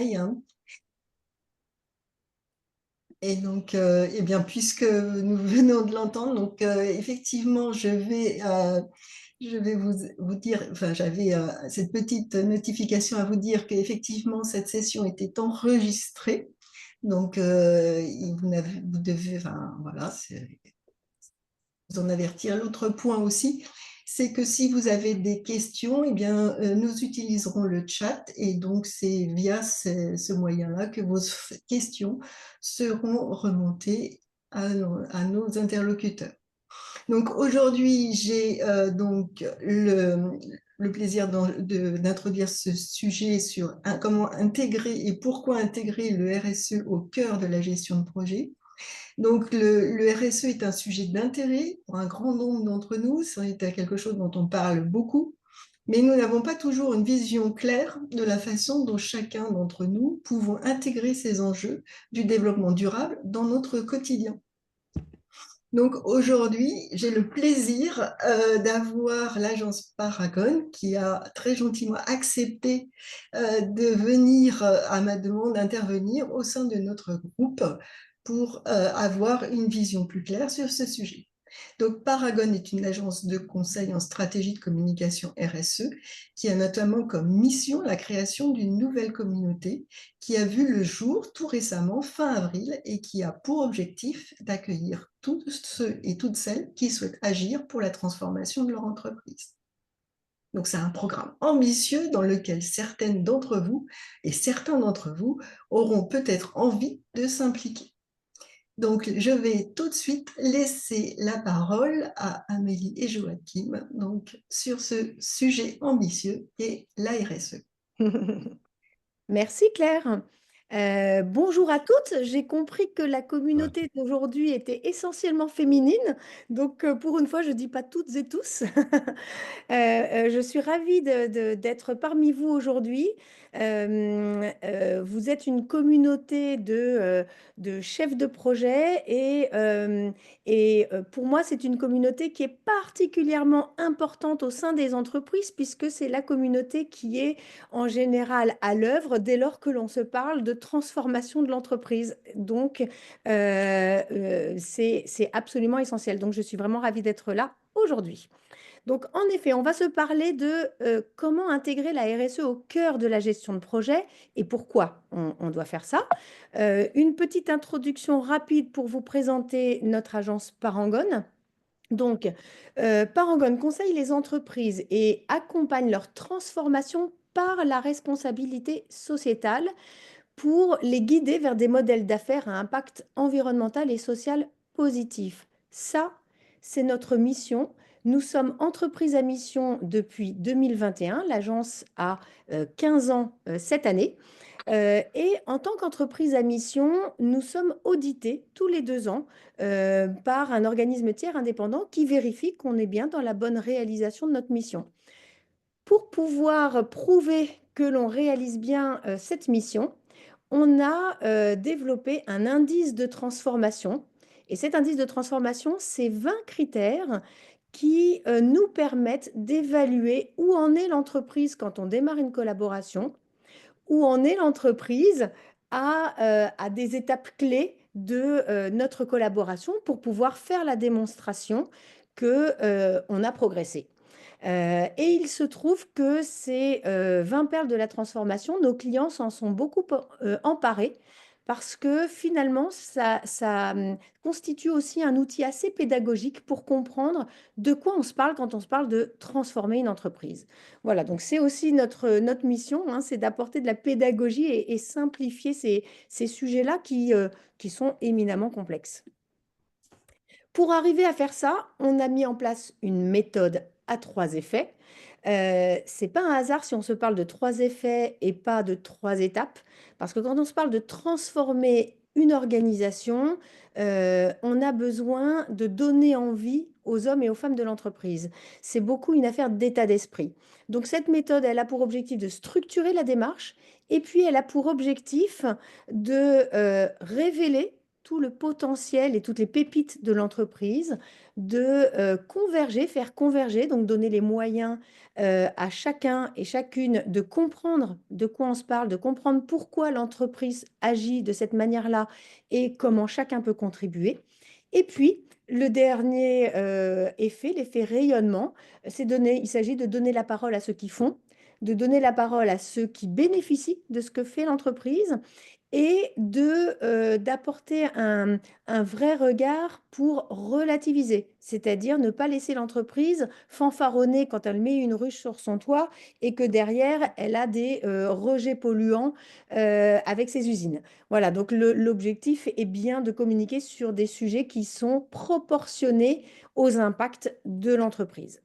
Hein. Et donc, eh bien, puisque nous venons de l'entendre, donc effectivement, je vais vous dire, enfin, j'avais cette petite notification à vous dire qu'effectivement, cette session était enregistrée. Donc, vous devez, enfin, voilà, vous en avertir. L'autre point aussi, c'est que si vous avez des questions, eh bien, nous utiliserons le chat et donc c'est via ce moyen-là que vos questions seront remontées à nos interlocuteurs. Donc aujourd'hui, j'ai donc le plaisir d'introduire ce sujet sur comment intégrer et pourquoi intégrer le RSE au cœur de la gestion de projet. Donc, le RSE est un sujet d'intérêt pour un grand nombre d'entre nous. C'est quelque chose dont on parle beaucoup, mais nous n'avons pas toujours une vision claire de la façon dont chacun d'entre nous pouvons intégrer ces enjeux du développement durable dans notre quotidien. Donc aujourd'hui, j'ai le plaisir d'avoir l'agence Paragon qui a très gentiment accepté de venir à ma demande intervenir au sein de notre groupe pour avoir une vision plus claire sur ce sujet. Donc Paragon est une agence de conseil en stratégie de communication RSE qui a notamment comme mission la création d'une nouvelle communauté qui a vu le jour tout récemment, fin avril, et qui a pour objectif d'accueillir tous ceux et toutes celles qui souhaitent agir pour la transformation de leur entreprise. Donc c'est un programme ambitieux dans lequel certaines d'entre vous et certains d'entre vous auront peut-être envie de s'impliquer. Donc, je vais tout de suite laisser la parole à Amélie et Joachim donc, sur ce sujet ambitieux qu'est la RSE. Merci Claire. Bonjour à toutes. J'ai compris que la Ouais. communauté d'aujourd'hui était essentiellement féminine. Donc pour une fois, je ne dis pas toutes et tous. Je suis ravie d'être parmi vous aujourd'hui. Vous êtes une communauté de chefs de projet et pour moi, c'est une communauté qui est particulièrement importante au sein des entreprises puisque c'est la communauté qui est en général à l'œuvre dès lors que l'on se parle de transformation de l'entreprise. Donc, c'est absolument essentiel. Donc, je suis vraiment ravie d'être là aujourd'hui. Donc, en effet, on va se parler de comment intégrer la RSE au cœur de la gestion de projet et pourquoi on doit faire ça. Une petite introduction rapide pour vous présenter notre agence Parangone. Donc, Parangone conseille les entreprises et accompagne leur transformation par la responsabilité sociétale pour les guider vers des modèles d'affaires à impact environnemental et social positif. Ça, c'est notre mission. Nous sommes entreprise à mission depuis 2021. L'agence a 15 ans cette année. Et en tant qu'entreprise à mission, nous sommes audités tous les 2 ans par un organisme tiers indépendant qui vérifie qu'on est bien dans la bonne réalisation de notre mission. Pour pouvoir prouver que l'on réalise bien cette mission, on a développé un indice de transformation. Et cet indice de transformation, c'est 20 critères qui nous permettent d'évaluer où en est l'entreprise quand on démarre une collaboration, où en est l'entreprise à des étapes clés de notre collaboration pour pouvoir faire la démonstration qu'on a progressé. Et il se trouve que ces 20 perles de la transformation, nos clients s'en sont beaucoup emparés parce que finalement, ça constitue aussi un outil assez pédagogique pour comprendre de quoi on se parle quand on se parle de transformer une entreprise. Voilà, donc c'est aussi notre mission, hein, c'est d'apporter de la pédagogie et simplifier ces sujets-là qui sont éminemment complexes. Pour arriver à faire ça, on a mis en place une méthode à 3 effets. C'est pas un hasard si on se parle de 3 effets et pas de 3 étapes, parce que quand on se parle de transformer une organisation, on a besoin de donner envie aux hommes et aux femmes de l'entreprise. C'est beaucoup une affaire d'état d'esprit. Donc cette méthode, elle a pour objectif de structurer la démarche et puis elle a pour objectif de révéler tout le potentiel et toutes les pépites de l'entreprise, de converger, faire converger, donc donner les moyens à chacun et chacune de comprendre de quoi on se parle, de comprendre pourquoi l'entreprise agit de cette manière-là et comment chacun peut contribuer. Et puis, le dernier effet, l'effet rayonnement, il s'agit de donner la parole à ceux qui font, de donner la parole à ceux qui bénéficient de ce que fait l'entreprise et d'apporter un vrai regard pour relativiser, c'est-à-dire ne pas laisser l'entreprise fanfaronner quand elle met une ruche sur son toit et que derrière, elle a des rejets polluants avec ses usines. Voilà, donc l'objectif est bien de communiquer sur des sujets qui sont proportionnés aux impacts de l'entreprise.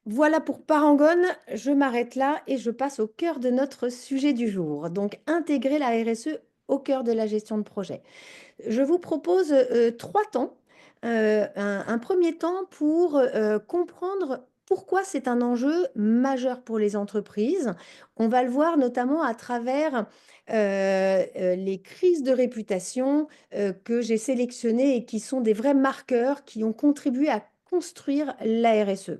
Voilà pour Parangone, je m'arrête là et je passe au cœur de notre sujet du jour. Donc, intégrer la RSE au cœur de la gestion de projet. Je vous propose trois temps. Un premier temps pour comprendre pourquoi c'est un enjeu majeur pour les entreprises. On va le voir notamment à travers les crises de réputation que j'ai sélectionnées et qui sont des vrais marqueurs qui ont contribué à construire la RSE.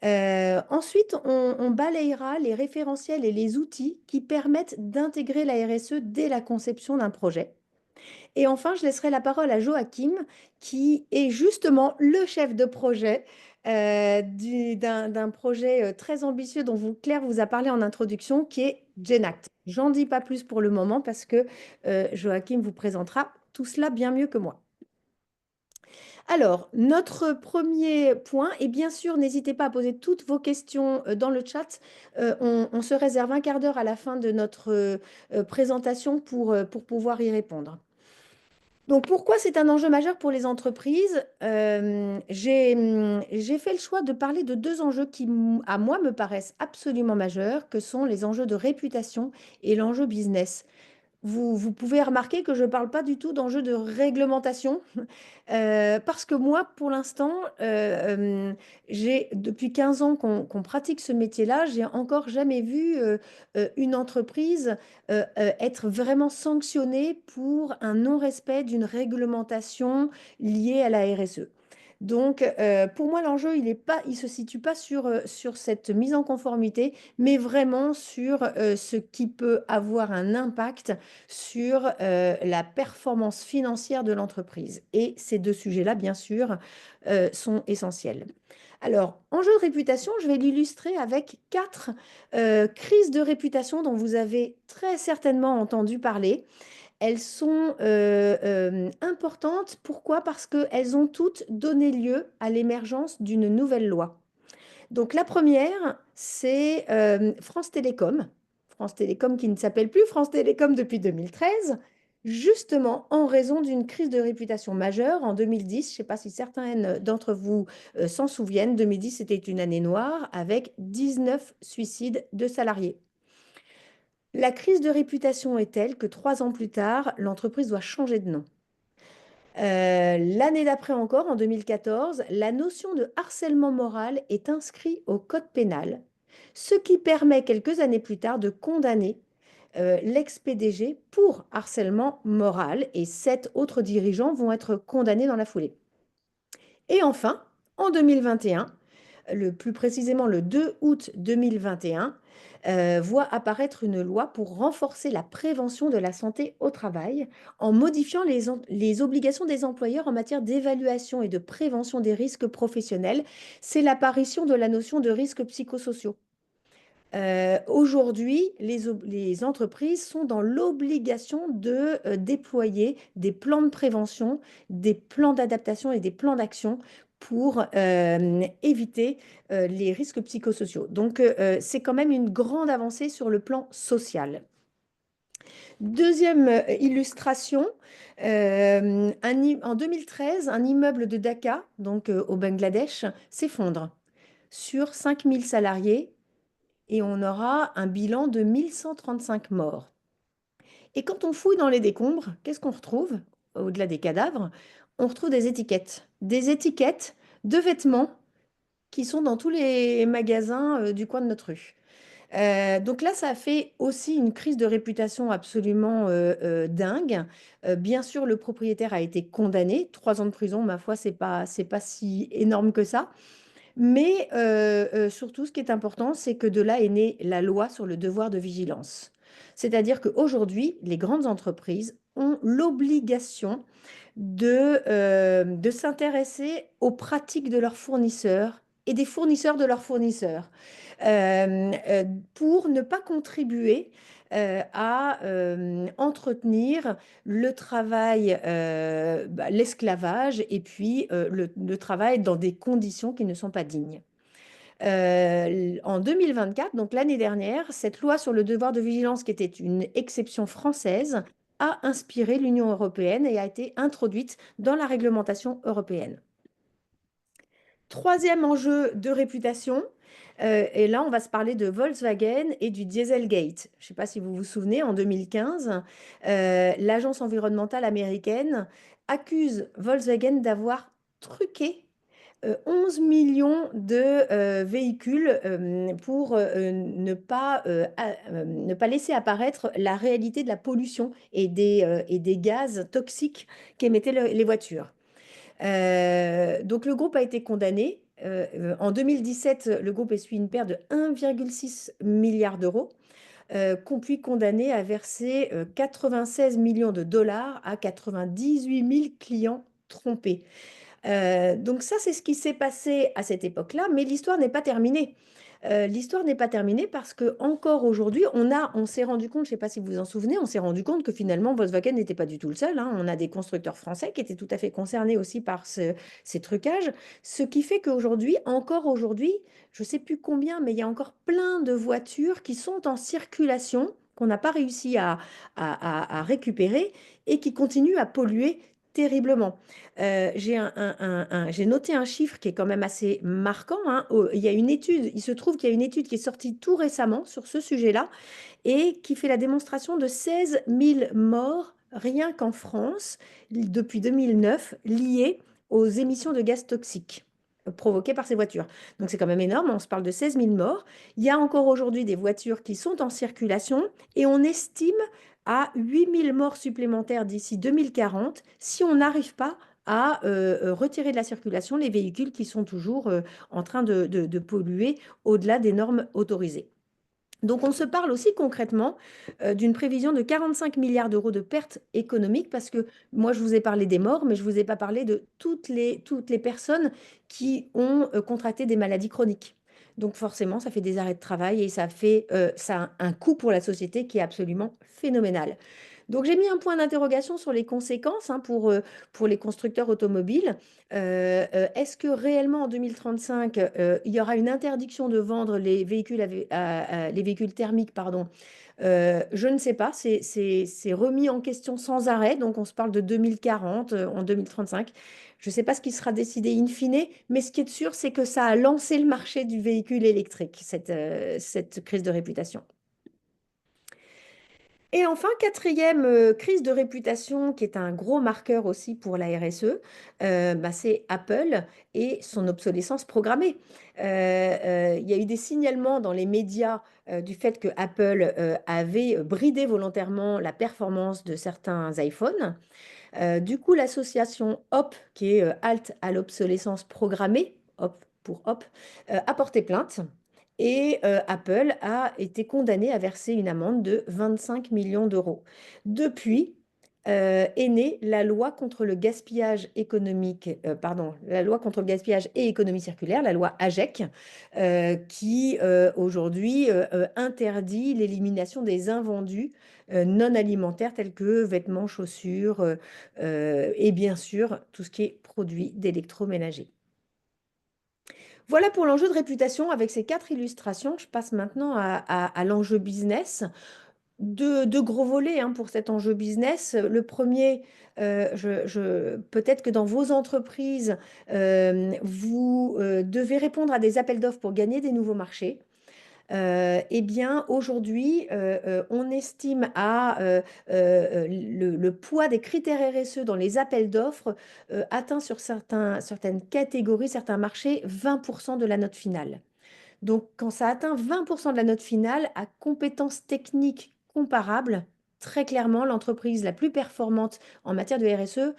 Ensuite, on balayera les référentiels et les outils qui permettent d'intégrer la RSE dès la conception d'un projet. Et enfin, je laisserai la parole à Joachim, qui est justement le chef de projet d'un projet très ambitieux dont Claire vous a parlé en introduction, qui est Genact. J'en dis pas plus pour le moment parce que Joachim vous présentera tout cela bien mieux que moi. Alors, notre premier point, et bien sûr, n'hésitez pas à poser toutes vos questions dans le chat. On se réserve un quart d'heure à la fin de notre présentation pour pouvoir y répondre. Donc, pourquoi c'est un enjeu majeur pour les entreprises? J'ai fait le choix de parler de deux enjeux qui, à moi, me paraissent absolument majeurs, que sont les enjeux de réputation et l'enjeu business. Vous pouvez remarquer que je ne parle pas du tout d'enjeux de réglementation. Parce que moi, pour l'instant, j'ai depuis 15 ans qu'on pratique ce métier-là, j'ai encore jamais vu une entreprise être vraiment sanctionnée pour un non-respect d'une réglementation liée à la RSE. Donc, pour moi, l'enjeu, il se situe pas sur cette mise en conformité, mais vraiment sur ce qui peut avoir un impact sur la performance financière de l'entreprise. Et ces deux sujets-là, bien sûr, sont essentiels. Alors, enjeu de réputation, je vais l'illustrer avec quatre crises de réputation dont vous avez très certainement entendu parler. Elles sont importantes. Pourquoi? Parce qu'elles ont toutes donné lieu à l'émergence d'une nouvelle loi. Donc la première, c'est France Télécom. France Télécom qui ne s'appelle plus France Télécom depuis 2013, justement en raison d'une crise de réputation majeure en 2010. Je ne sais pas si certains d'entre vous s'en souviennent. 2010, c'était une année noire avec 19 suicides de salariés. La crise de réputation est telle que 3 ans plus tard, l'entreprise doit changer de nom. L'année d'après encore, en 2014, la notion de harcèlement moral est inscrite au code pénal, ce qui permet quelques années plus tard de condamner l'ex-PDG pour harcèlement moral et 7 autres dirigeants vont être condamnés dans la foulée. Et enfin, en 2021, plus précisément le 2 août 2021, voit apparaître une loi pour renforcer la prévention de la santé au travail en modifiant les obligations des employeurs en matière d'évaluation et de prévention des risques professionnels. C'est l'apparition de la notion de risques psychosociaux. Aujourd'hui, les entreprises sont dans l'obligation de déployer des plans de prévention, des plans d'adaptation et des plans d'action pour éviter les risques psychosociaux. Donc, c'est quand même une grande avancée sur le plan social. Deuxième illustration, en 2013, un immeuble de Dhaka, donc au Bangladesh, s'effondre sur 5000 salariés et on aura un bilan de 1135 morts. Et quand on fouille dans les décombres, qu'est-ce qu'on retrouve? Au-delà des cadavres, on retrouve des étiquettes de vêtements qui sont dans tous les magasins du coin de notre rue. Donc là, ça a fait aussi une crise de réputation absolument dingue. Bien sûr, le propriétaire a été condamné. 3 ans de prison, ma foi, c'est pas si énorme que ça. Mais surtout, ce qui est important, c'est que de là est née la loi sur le devoir de vigilance. C'est-à-dire qu'aujourd'hui, les grandes entreprises ont l'obligation de s'intéresser aux pratiques de leurs fournisseurs et des fournisseurs de leurs fournisseurs euh, euh, pour ne pas contribuer à entretenir le travail, l'esclavage et puis le travail dans des conditions qui ne sont pas dignes. En 2024, donc l'année dernière, cette loi sur le devoir de vigilance, qui était une exception française, a inspiré l'Union européenne et a été introduite dans la réglementation européenne. Troisième enjeu de réputation, et là on va se parler de Volkswagen et du Dieselgate. Je ne sais pas si vous vous souvenez, en 2015, l'agence environnementale américaine accuse Volkswagen d'avoir truqué 11 millions de véhicules pour ne pas laisser apparaître la réalité de la pollution et des gaz toxiques qu'émettaient les voitures. Donc le groupe a été condamné. En 2017, le groupe essuie une perte de 1,6 milliard d'euros, puis condamné à verser 96 millions de dollars à 98 000 clients trompés. Donc ça, c'est ce qui s'est passé à cette époque-là, mais l'histoire n'est pas terminée. L'histoire n'est pas terminée parce que encore aujourd'hui, on s'est rendu compte, je ne sais pas si vous vous en souvenez, on s'est rendu compte que finalement Volkswagen n'était pas du tout le seul, hein. On a des constructeurs français qui étaient tout à fait concernés aussi par ces trucages, ce qui fait qu'aujourd'hui, encore aujourd'hui, je ne sais plus combien, mais il y a encore plein de voitures qui sont en circulation, qu'on n'a pas réussi à récupérer et qui continuent à polluer terriblement. J'ai noté un chiffre qui est quand même assez marquant, hein. Il y a une étude, il se trouve qu'il y a une étude qui est sortie tout récemment sur ce sujet-là et qui fait la démonstration de 16 000 morts rien qu'en France depuis 2009 liées aux émissions de gaz toxiques provoquées par ces voitures. Donc c'est quand même énorme, on se parle de 16 000 morts. Il y a encore aujourd'hui des voitures qui sont en circulation et on estime à 8 000 morts supplémentaires d'ici 2040 si on n'arrive pas à retirer de la circulation les véhicules qui sont toujours en train de polluer au-delà des normes autorisées. Donc on se parle aussi concrètement d'une prévision de 45 milliards d'euros de pertes économiques parce que moi je vous ai parlé des morts, mais je ne vous ai pas parlé de toutes les personnes qui ont contracté des maladies chroniques. Donc forcément, ça fait des arrêts de travail et ça a un coût pour la société qui est absolument phénoménal. Donc j'ai mis un point d'interrogation sur les conséquences, hein, pour les constructeurs automobiles. Est-ce que réellement en 2035, il y aura une interdiction de vendre les véhicules thermiques, pardon? Je ne sais pas, c'est remis en question sans arrêt, donc on se parle de 2040, en 2035. Je ne sais pas ce qui sera décidé in fine, mais ce qui est sûr, c'est que ça a lancé le marché du véhicule électrique, cette crise de réputation. Et enfin, quatrième crise de réputation, qui est un gros marqueur aussi pour la RSE, c'est Apple et son obsolescence programmée. Il y a eu des signalements dans les médias du fait que Apple avait bridé volontairement la performance de certains iPhones. Du coup, l'association HOP, qui est Halte à l'obsolescence programmée, HOP pour HOP, a porté plainte. Et Apple a été condamné à verser une amende de 25 millions d'euros. Depuis est née la loi contre le gaspillage économique, pardon, la loi contre le gaspillage et économie circulaire, la loi AGEC, qui aujourd'hui interdit l'élimination des invendus non alimentaires tels que vêtements, chaussures et bien sûr tout ce qui est produit d'électroménager. Voilà pour l'enjeu de réputation avec ces 4 illustrations. Je passe maintenant à l'enjeu business. De gros volets, hein, pour cet enjeu business. Le premier, peut-être que dans vos entreprises, vous devez répondre à des appels d'offres pour gagner des nouveaux marchés. Eh bien, aujourd'hui, on estime le poids des critères RSE dans les appels d'offres atteint sur certaines catégories, certains marchés, 20% de la note finale. Donc, quand ça atteint 20% de la note finale à compétences techniques comparables, très clairement, l'entreprise la plus performante en matière de RSE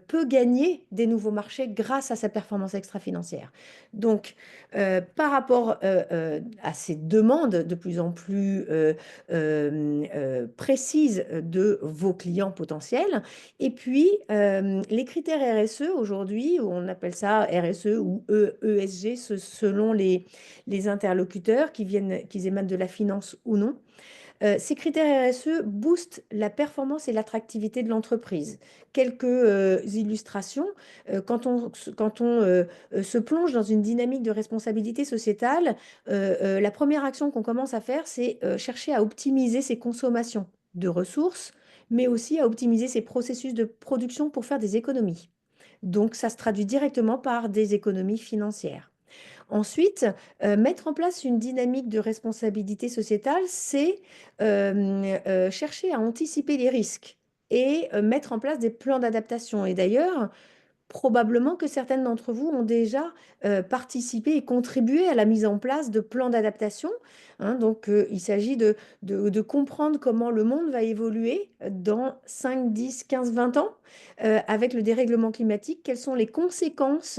peut gagner des nouveaux marchés grâce à sa performance extra-financière. Donc, par rapport à ces demandes de plus en plus précises de vos clients potentiels, et puis les critères RSE aujourd'hui, on appelle ça RSE ou ESG selon les interlocuteurs qui émanent de la finance ou non. Ces critères RSE boostent la performance et l'attractivité de l'entreprise. Quelques illustrations. Quand on se plonge dans une dynamique de responsabilité sociétale, la première action qu'on commence à faire, c'est chercher à optimiser ses consommations de ressources, mais aussi à optimiser ses processus de production pour faire des économies. Donc, ça se traduit directement par des économies financières. Ensuite, mettre en place une dynamique de responsabilité sociétale, c'est chercher à anticiper les risques et mettre en place des plans d'adaptation. Et d'ailleurs, probablement que certaines d'entre vous ont déjà participé et contribué à la mise en place de plans d'adaptation, hein. Donc, il s'agit de comprendre comment le monde va évoluer dans 5, 10, 15, 20 ans avec le dérèglement climatique. Quelles sont les conséquences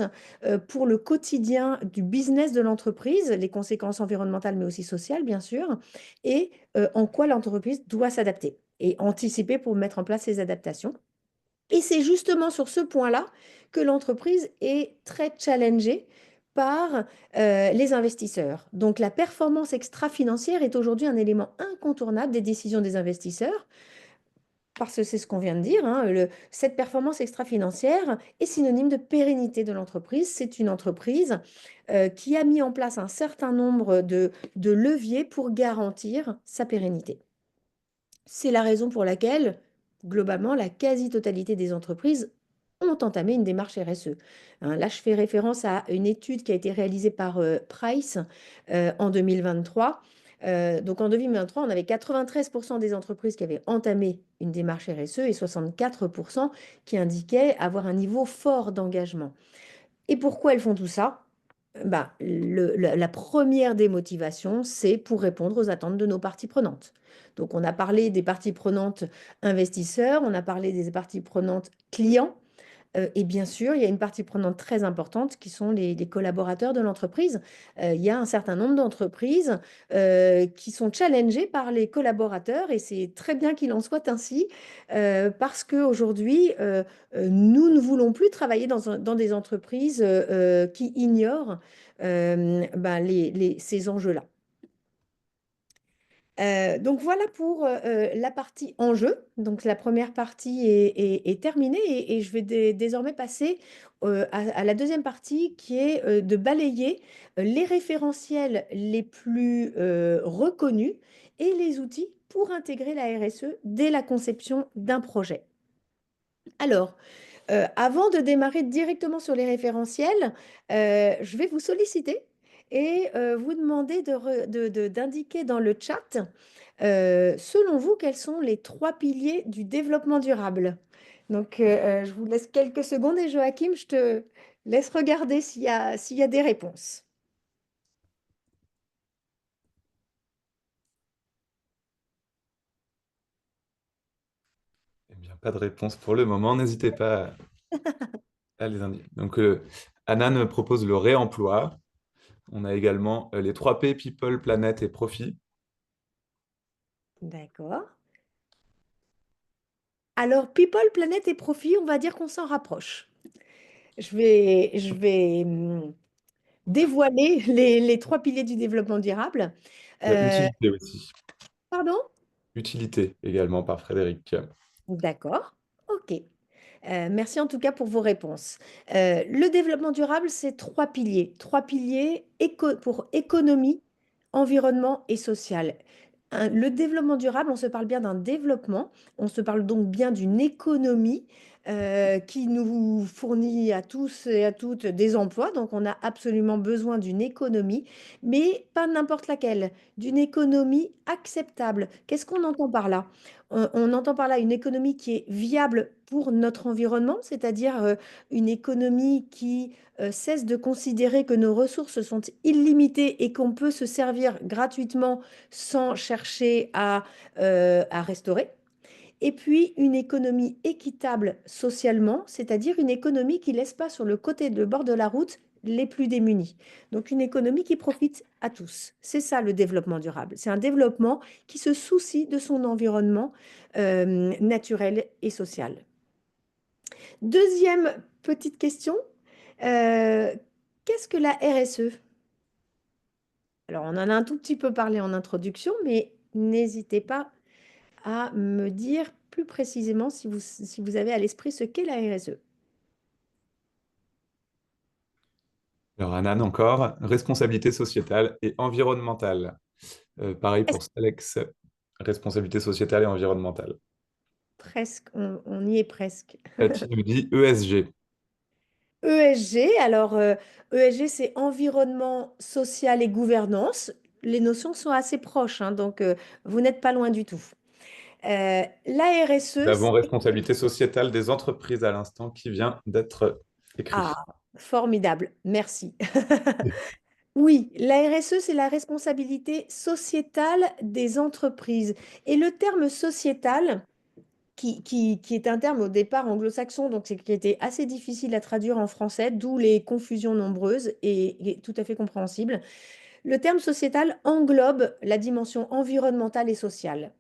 pour le quotidien du business de l'entreprise, les conséquences environnementales, mais aussi sociales, bien sûr, et en quoi l'entreprise doit s'adapter et anticiper pour mettre en place ces adaptations. Et c'est justement sur ce point-là que l'entreprise est très challengée par les investisseurs. Donc la performance extra-financière est aujourd'hui un élément incontournable des décisions des investisseurs, parce que c'est ce qu'on vient de dire, hein, cette performance extra-financière est synonyme de pérennité de l'entreprise. C'est une entreprise qui a mis en place un certain nombre de leviers pour garantir sa pérennité. C'est la raison pour laquelle, globalement, la quasi-totalité des entreprises ont entamé une démarche RSE. Hein, là, je fais référence à une étude qui a été réalisée par Price en 2023. Donc en 2023, on avait 93% des entreprises qui avaient entamé une démarche RSE et 64% qui indiquaient avoir un niveau fort d'engagement. Et pourquoi elles font tout ça? Ben, la première des motivations, c'est pour répondre aux attentes de nos parties prenantes. Donc, on a parlé des parties prenantes investisseurs, on a parlé des parties prenantes clients, et bien sûr, il y a une partie prenante très importante qui sont les collaborateurs de l'entreprise. Il y a un certain nombre d'entreprises qui sont challengées par les collaborateurs et c'est très bien qu'il en soit ainsi parce qu'aujourd'hui, nous ne voulons plus travailler dans des entreprises qui ignorent ben, ces enjeux-là. Donc voilà pour la partie enjeu. Donc la première partie est terminée et je vais désormais passer à la deuxième partie qui est de balayer les référentiels les plus reconnus et les outils pour intégrer la RSE dès la conception d'un projet. Alors, avant de démarrer directement sur les référentiels, je vais vous solliciter et vous demander d'indiquer dans le chat, selon vous, quels sont les trois piliers du développement durable? Donc, je vous laisse quelques secondes et Joachim, je te laisse regarder s'il y a des réponses. Eh bien, pas de réponse pour le moment. N'hésitez pas à les indiquer. Donc, Anan propose le réemploi. On a également les 3 P, People, Planète et Profit. D'accord. Alors, People, Planète et Profit, on va dire qu'on s'en rapproche. Je vais dévoiler les trois piliers du développement durable. Euh, Utilité aussi. Pardon? Utilité également par Frédéric. D'accord. OK. Merci en tout cas pour vos réponses. Le développement durable, c'est trois piliers. Trois piliers pour économie, environnement et social. Le développement durable, on se parle bien d'un développement, on se parle donc bien d'une économie qui nous fournit à tous et à toutes des emplois. Donc, on a absolument besoin d'une économie, mais pas n'importe laquelle, d'une économie acceptable. Qu'est-ce qu'on entend par là? On entend par là une économie qui est viable pour notre environnement, c'est-à-dire une économie qui cesse de considérer que nos ressources sont illimitées et qu'on peut se servir gratuitement sans chercher à restaurer. Et puis une économie équitable socialement, c'est-à-dire une économie qui ne laisse pas sur le côté de bord de la route les plus démunis. Donc une économie qui profite à tous. C'est ça le développement durable. C'est un développement qui se soucie de son environnement naturel et social. Deuxième petite question, qu'est-ce que la RSE? Alors on en a un tout petit peu parlé en introduction, mais n'hésitez pas à me dire plus précisément si vous avez à l'esprit ce qu'est la RSE. Alors, Anan, encore, responsabilité sociétale et environnementale. Pareil Presque, pour Salex, responsabilité sociétale et environnementale. presque, on y est presque. Tu nous dis ESG. ESG, alors ESG c'est environnement, social et gouvernance. Les notions sont assez proches, hein, donc vous n'êtes pas loin du tout. La Nous RSE, avons responsabilité sociétale des entreprises à l'instant qui vient d'être écrit. ah, formidable, merci. Oui, la RSE, c'est la responsabilité sociétale des entreprises. Et le terme sociétal, qui est un terme au départ anglo-saxon, donc qui était assez difficile à traduire en français, d'où les confusions nombreuses et tout à fait compréhensibles. Le terme sociétal englobe la dimension environnementale et sociale.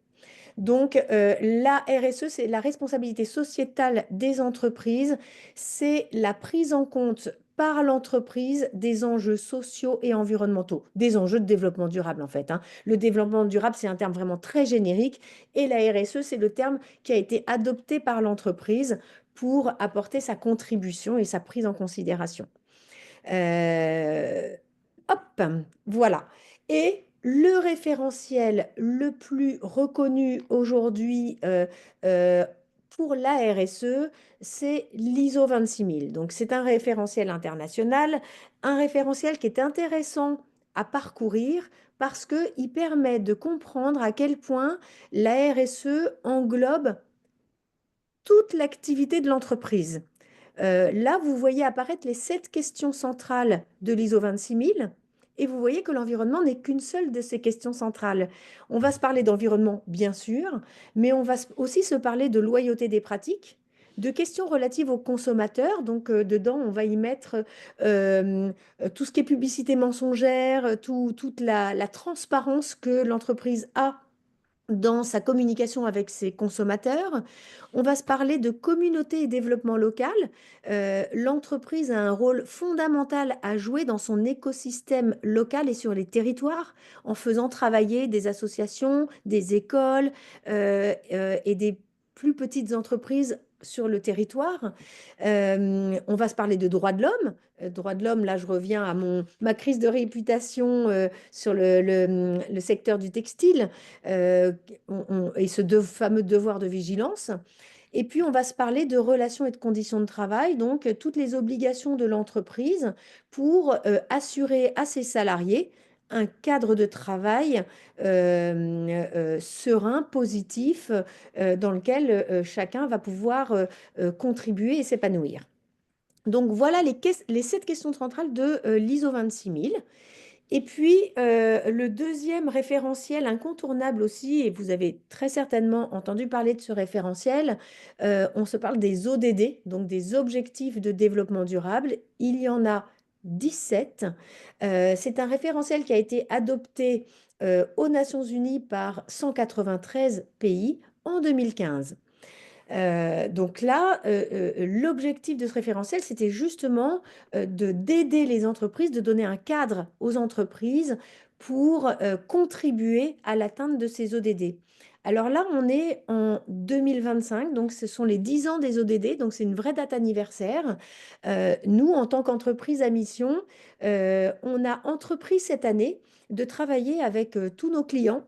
Donc, la RSE, c'est la responsabilité sociétale des entreprises, c'est la prise en compte par l'entreprise des enjeux sociaux et environnementaux, des enjeux de développement durable en fait, hein. Le développement durable, c'est un terme vraiment très générique et la RSE, c'est le terme qui a été adopté par l'entreprise pour apporter sa contribution et sa prise en considération. Euh, Hop, voilà. Et le référentiel le plus reconnu aujourd'hui pour la RSE, c'est l'ISO 26000. Donc, c'est un référentiel international, un référentiel qui est intéressant à parcourir parce qu'il permet de comprendre à quel point la RSE englobe toute l'activité de l'entreprise. Là, vous voyez apparaître les 7 questions centrales de l'ISO 26000 et vous voyez que l'environnement n'est qu'une seule de ces questions centrales. On va se parler d'environnement, bien sûr, mais on va aussi se parler de loyauté des pratiques, de questions relatives aux consommateurs. Donc, dedans, on va y mettre euh, tout ce qui est publicité mensongère, toute la transparence que l'entreprise a dans sa communication avec ses consommateurs. On va se parler de communauté et développement local. L'entreprise a un rôle fondamental à jouer dans son écosystème local et sur les territoires en faisant travailler des associations, des écoles et des plus petites entreprises sur le territoire. On va se parler de droits de l'homme. Droits de l'homme, là je reviens à ma crise de réputation sur le secteur du textile et ce fameux devoir de vigilance. Et puis, on va se parler de relations et de conditions de travail, donc toutes les obligations de l'entreprise pour assurer à ses salariés un cadre de travail serein, positif, dans lequel chacun va pouvoir contribuer et s'épanouir. Donc voilà les 7 questions centrales de l'ISO 26000. Et puis, le deuxième référentiel incontournable aussi, et vous avez très certainement entendu parler de ce référentiel, on se parle des ODD, donc des objectifs de développement durable. Il y en a 17. C'est un référentiel qui a été adopté aux Nations Unies par 193 pays en 2015. Donc là, l'objectif de ce référentiel, c'était justement d'aider les entreprises, de donner un cadre aux entreprises pour contribuer à l'atteinte de ces ODD. Alors là, on est en 2025, donc ce sont les 10 ans des ODD, donc c'est une vraie date anniversaire. Nous, en tant qu'entreprise à mission, on a entrepris cette année de travailler avec tous nos clients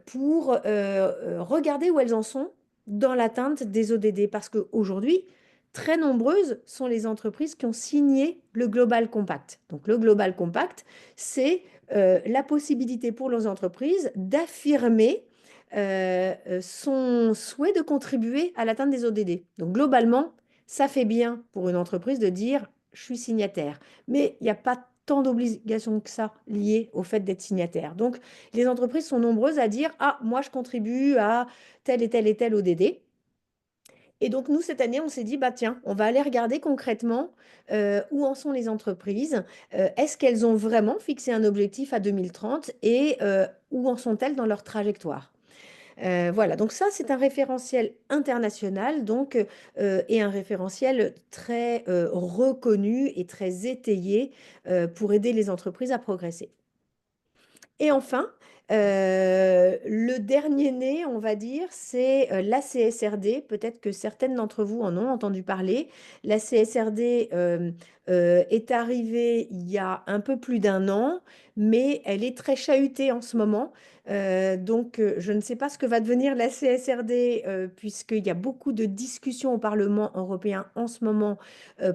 pour regarder où elles en sont dans l'atteinte des ODD. Parce qu'aujourd'hui, très nombreuses sont les entreprises qui ont signé le Global Compact. Donc le Global Compact, c'est la possibilité pour les entreprises d'affirmer son souhait de contribuer à l'atteinte des ODD. Donc globalement, ça fait bien pour une entreprise de dire je suis signataire. Mais il n'y a pas tant d'obligations que ça liées au fait d'être signataire. Donc les entreprises sont nombreuses à dire ah, moi je contribue à tel et tel et tel ODD. Et donc, nous, cette année, on s'est dit, bah tiens, on va aller regarder concrètement où en sont les entreprises. Est-ce qu'elles ont vraiment fixé un objectif à 2030 et où en sont-elles dans leur trajectoire? Voilà, donc ça, c'est un référentiel international donc, et un référentiel très reconnu et très étayé pour aider les entreprises à progresser. Et enfin, le dernier né, on va dire, c'est la CSRD. Peut-être que certaines d'entre vous en ont entendu parler. La CSRD est arrivée il y a un peu plus d'un an, mais elle est très chahutée en ce moment. Donc, je ne sais pas ce que va devenir la CSRD, puisqu'il y a beaucoup de discussions au Parlement européen en ce moment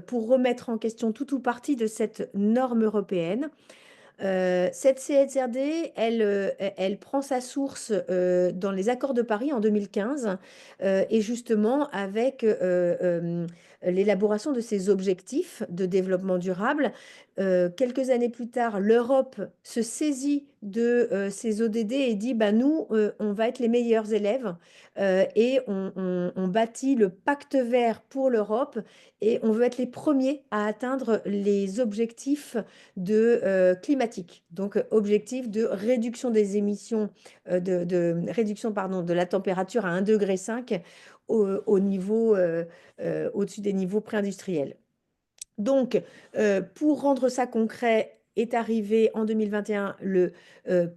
pour remettre en question tout ou partie de cette norme européenne. Cette CSRD, elle prend sa source dans les accords de Paris en 2015 et justement avec l'élaboration de ces objectifs de développement durable. Quelques années plus tard, l'Europe se saisit de ces ODD et dit, bah, nous, on va être les meilleurs élèves et on bâtit le pacte vert pour l'Europe et on veut être les premiers à atteindre les objectifs climatique. Donc, objectif de réduction des émissions, réduction, pardon, de la température à 1,5 degré au niveau, au-dessus des niveaux pré-industriels. Donc, pour rendre ça concret, est arrivé en 2021 le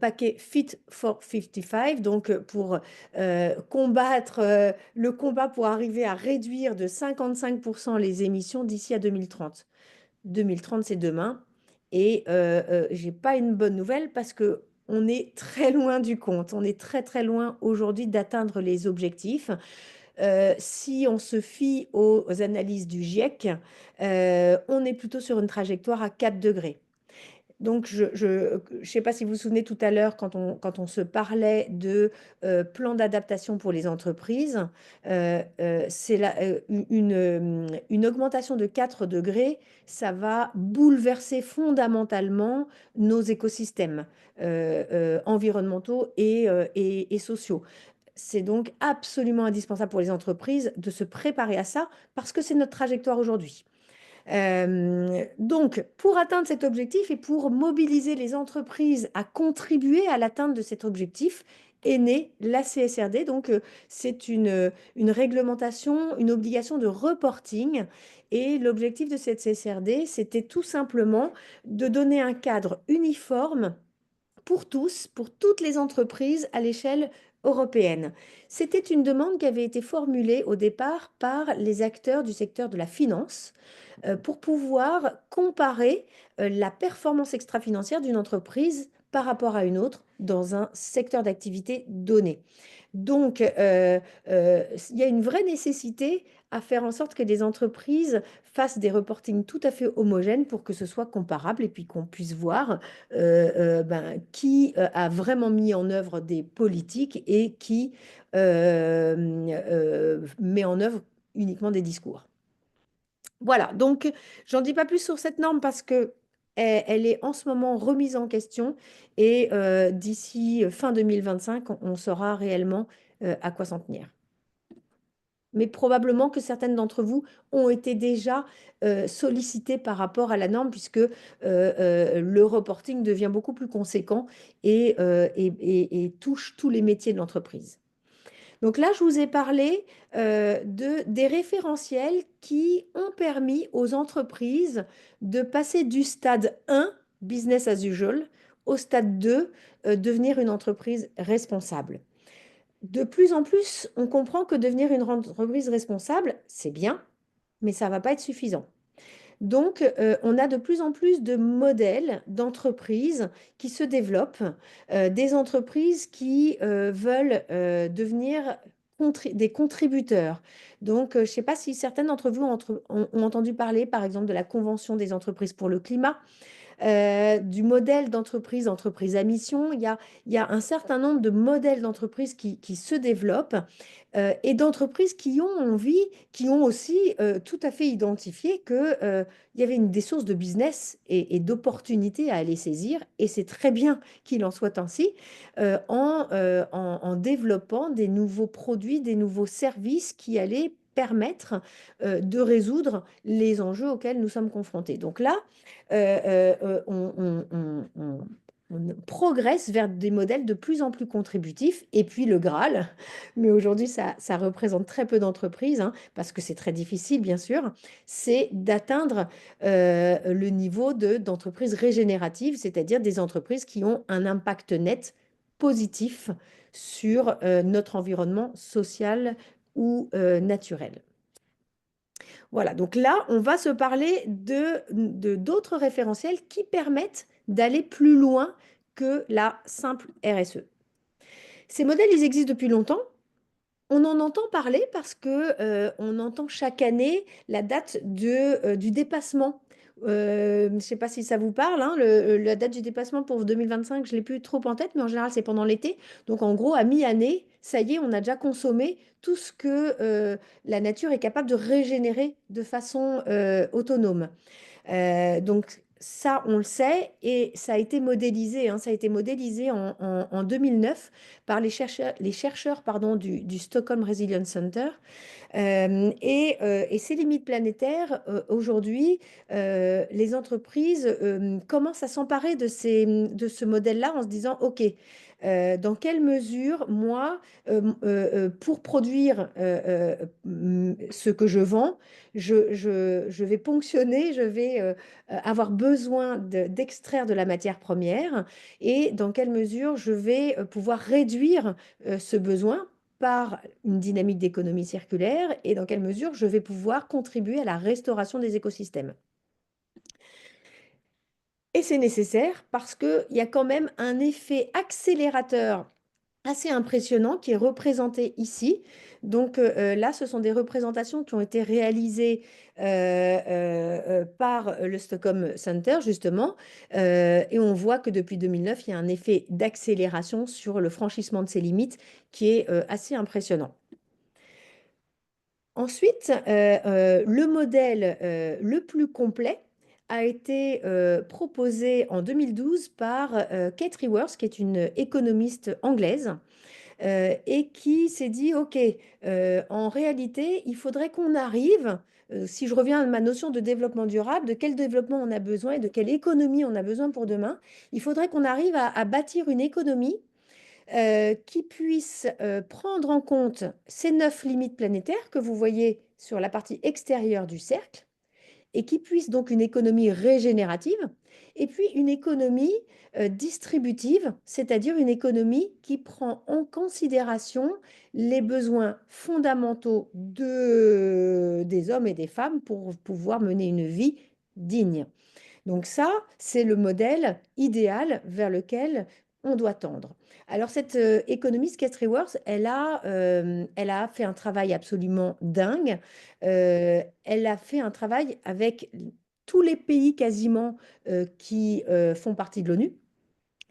paquet Fit for 55, donc pour combattre le combat pour arriver à réduire de 55% les émissions d'ici à 2030. 2030, c'est demain. Et j'ai pas une bonne nouvelle parce que on est très loin du compte. On est très très loin aujourd'hui d'atteindre les objectifs. Si on se fie aux analyses du GIEC, on est plutôt sur une trajectoire à 4 degrés. Donc, je sais pas si vous vous souvenez tout à l'heure, quand on se parlait de plan d'adaptation pour les entreprises, c'est une augmentation de 4 degrés, ça va bouleverser fondamentalement nos écosystèmes environnementaux et sociaux. C'est donc absolument indispensable pour les entreprises de se préparer à ça parce que c'est notre trajectoire aujourd'hui. Donc, pour atteindre cet objectif et pour mobiliser les entreprises à contribuer à l'atteinte de cet objectif, est née la CSRD. Donc, c'est une réglementation, une obligation de reporting. Et l'objectif de cette CSRD, c'était tout simplement de donner un cadre uniforme pour tous, pour toutes les entreprises à l'échelle européenne. C'était une demande qui avait été formulée au départ par les acteurs du secteur de la finance pour pouvoir comparer la performance extra-financière d'une entreprise par rapport à une autre dans un secteur d'activité donné. Donc, il y a une vraie nécessité à faire en sorte que les entreprises fassent des reportings tout à fait homogènes pour que ce soit comparable et puis qu'on puisse voir qui a vraiment mis en œuvre des politiques et qui met en œuvre uniquement des discours. Voilà, donc j'en dis pas plus sur cette norme parce que elle est en ce moment remise en question et d'ici fin 2025, on saura réellement à quoi s'en tenir. Mais probablement que certaines d'entre vous ont été déjà sollicitées par rapport à la norme puisque le reporting devient beaucoup plus conséquent et touche tous les métiers de l'entreprise. Donc là, je vous ai parlé des référentiels qui ont permis aux entreprises de passer du stade 1, business as usual, au stade 2, devenir une entreprise responsable. De plus en plus, on comprend que devenir une entreprise responsable, c'est bien, mais ça ne va pas être suffisant. Donc, on a de plus en plus de modèles d'entreprises qui se développent, des entreprises qui veulent devenir des contributeurs. Donc, je ne sais pas si certaines d'entre vous ont entendu parler, par exemple, de la Convention des entreprises pour le climat, du modèle d'entreprise, entreprise à mission. Il y a un certain nombre de modèles d'entreprise qui se développent et d'entreprises qui ont envie, qui ont aussi tout à fait identifié qu'il y avait des sources de business et d'opportunités à aller saisir. Et c'est très bien qu'il en soit ainsi en développant des nouveaux produits, des nouveaux services qui allaient permettre de résoudre les enjeux auxquels nous sommes confrontés. Donc là, on progresse vers des modèles de plus en plus contributifs. Et puis le Graal, mais aujourd'hui ça représente très peu d'entreprises, hein, parce que c'est très difficile bien sûr, c'est d'atteindre le niveau d'entreprises régénératives, c'est-à-dire des entreprises qui ont un impact net positif sur notre environnement social ou naturel. Voilà, donc là, on va se parler d'autres référentiels qui permettent d'aller plus loin que la simple RSE. Ces modèles, ils existent depuis longtemps. On en entend parler parce que on entend chaque année la date du dépassement. Je ne sais pas si ça vous parle, hein, la date du dépassement pour 2025, je ne l'ai plus trop en tête, mais en général, c'est pendant l'été. Donc, en gros, à mi-année, ça y est, on a déjà consommé tout ce que la nature est capable de régénérer de façon autonome. Donc ça, on le sait, et ça a été modélisé, hein, ça a été modélisé en 2009 par les chercheurs pardon, du Stockholm Resilience Center. Et ces limites planétaires, aujourd'hui, les entreprises commencent à s'emparer de ce modèle-là en se disant, OK, dans quelle mesure, moi, pour produire ce que je vends, je vais ponctionner, je vais avoir besoin d'extraire de la matière première et dans quelle mesure je vais pouvoir réduire ce besoin par une dynamique d'économie circulaire et dans quelle mesure je vais pouvoir contribuer à la restauration des écosystèmes. Et c'est nécessaire parce qu'il y a quand même un effet accélérateur assez impressionnant qui est représenté ici. Donc là, ce sont des représentations qui ont été réalisées par le Stockholm Center, justement. Et on voit que depuis 2009, il y a un effet d'accélération sur le franchissement de ces limites qui est assez impressionnant. Ensuite, le modèle le plus complet a été proposé en 2012 par Kate Raworth, qui est une économiste anglaise, et qui s'est dit, OK, en réalité, il faudrait qu'on arrive, si je reviens à ma notion de développement durable, de quel développement on a besoin et de quelle économie on a besoin pour demain, il faudrait qu'on arrive à bâtir une économie qui puisse prendre en compte ces 9 limites planétaires que vous voyez sur la partie extérieure du cercle, et qui puisse donc une économie régénérative, et puis une économie distributive, c'est-à-dire une économie qui prend en considération les besoins fondamentaux des hommes et des femmes pour pouvoir mener une vie digne. Donc ça, c'est le modèle idéal vers lequel on doit tendre. Alors cette économiste, Kate Raworth, elle a fait un travail absolument dingue. Elle a fait un travail avec tous les pays quasiment qui font partie de l'ONU.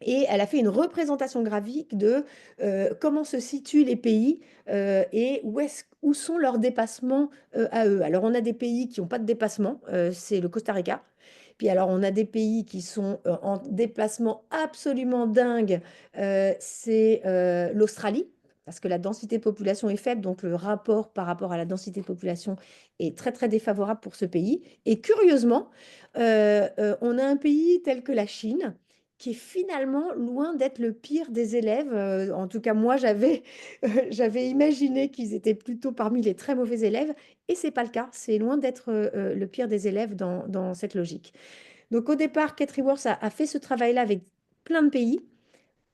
Et elle a fait une représentation graphique de comment se situent les pays et où sont leurs dépassements à eux. Alors, on a des pays qui n'ont pas de dépassement, c'est le Costa Rica. Puis alors, on a des pays qui sont en déplacement absolument dingue, c'est l'Australie, parce que la densité de population est faible, donc le rapport par rapport à la densité de population est très, très défavorable pour ce pays. Et curieusement, on a un pays tel que la Chine, qui est finalement loin d'être le pire des élèves. En tout cas, moi, j'avais imaginé qu'ils étaient plutôt parmi les très mauvais élèves, et c'est pas le cas. C'est loin d'être le pire des élèves dans cette logique. Donc au départ, Kate Raworth a fait ce travail-là avec plein de pays,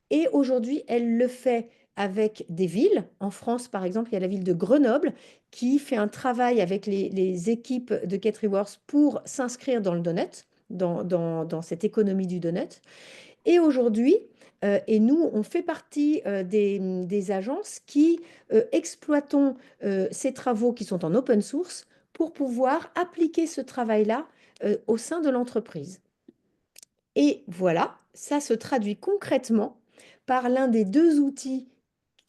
et aujourd'hui, elle le fait avec des villes. En France, par exemple, il y a la ville de Grenoble qui fait un travail avec les équipes de Kate Raworth pour s'inscrire dans le donut, dans cette économie du donut. Et aujourd'hui, Et nous, on fait partie des agences qui exploitons ces travaux qui sont en open source pour pouvoir appliquer ce travail-là au sein de l'entreprise. Et voilà, ça se traduit concrètement par l'un des deux outils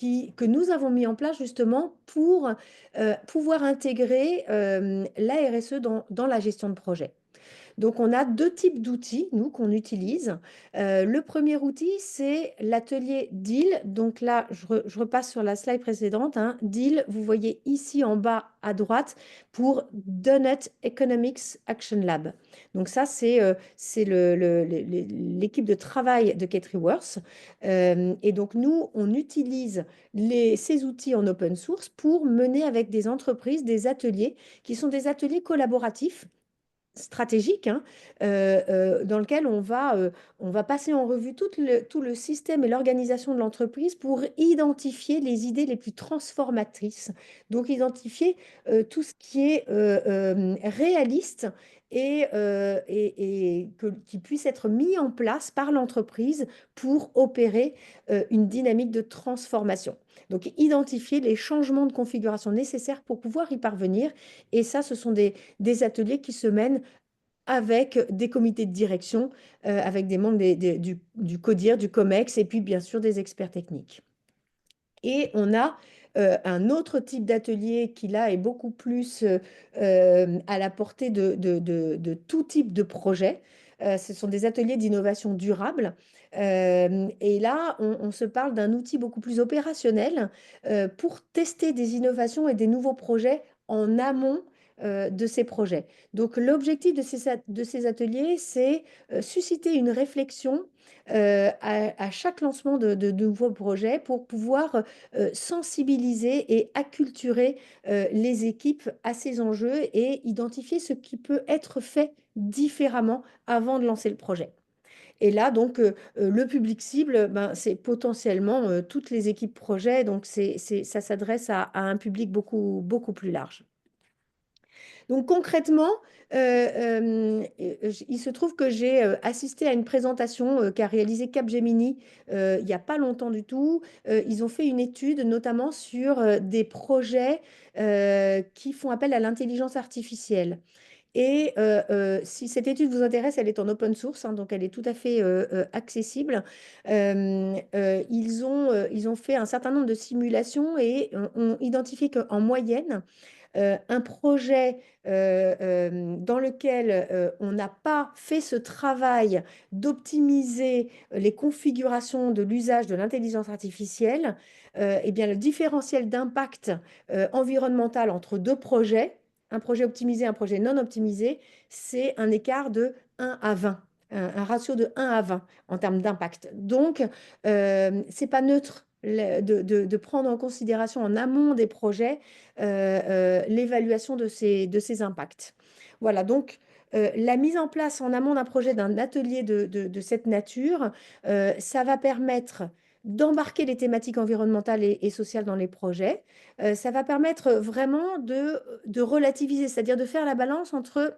que nous avons mis en place justement pour pouvoir intégrer la RSE dans la gestion de projet. Donc, on a deux types d'outils, nous, qu'on utilise. Le premier outil, c'est l'atelier DEAL. Donc là, je repasse sur la slide précédente, hein. DEAL, vous voyez ici en bas à droite pour Donut Economics Action Lab. Donc ça, c'est l'équipe de travail de K3Works. Et donc, nous, on utilise ces outils en open source pour mener avec des entreprises des ateliers qui sont des ateliers collaboratifs stratégique, hein, dans lequel on va passer en revue tout le système et l'organisation de l'entreprise pour identifier les idées les plus transformatrices. Donc, identifier tout ce qui est réaliste qui puisse être mis en place par l'entreprise pour opérer une dynamique de transformation. Donc, identifier les changements de configuration nécessaires pour pouvoir y parvenir. Et ça, ce sont des ateliers qui se mènent avec des comités de direction, avec des membres du CODIR, du COMEX, et puis bien sûr des experts techniques. Et on a un autre type d'atelier qui là est beaucoup plus à la portée de tout type de projet. Ce sont des ateliers d'innovation durable. Et là, on se parle d'un outil beaucoup plus opérationnel pour tester des innovations et des nouveaux projets en amont de ces projets. Donc, l'objectif de ces ateliers, c'est susciter une réflexion à chaque lancement de nouveaux projets pour pouvoir sensibiliser et acculturer les équipes à ces enjeux et identifier ce qui peut être fait différemment avant de lancer le projet. Et là, donc, le public cible, ben, c'est potentiellement toutes les équipes projet. Donc, ça s'adresse à un public beaucoup plus large. Donc concrètement, il se trouve que j'ai assisté à une présentation qu'a réalisée Capgemini il n'y a pas longtemps du tout. Ils ont fait une étude notamment sur des projets qui font appel à l'intelligence artificielle. Et si cette étude vous intéresse, elle est en open source, hein, donc elle est tout à fait accessible. Ils ont fait un certain nombre de simulations et ont identifié qu'en moyenne, un projet dans lequel on n'a pas fait ce travail d'optimiser les configurations de l'usage de l'intelligence artificielle, eh bien, le différentiel d'impact environnemental entre deux projets, un projet optimisé, un projet non optimisé, c'est un écart de 1 à 20. Un ratio de 1 à 20 en termes d'impact. Donc, ce n'est pas neutre de prendre en considération en amont des projets l'évaluation de ces impacts. Voilà, donc la mise en place en amont d'un projet, d'un atelier de cette nature, ça va permettre d'embarquer les thématiques environnementales et sociales dans les projets. Ça va permettre vraiment de relativiser, c'est-à-dire de faire la balance entre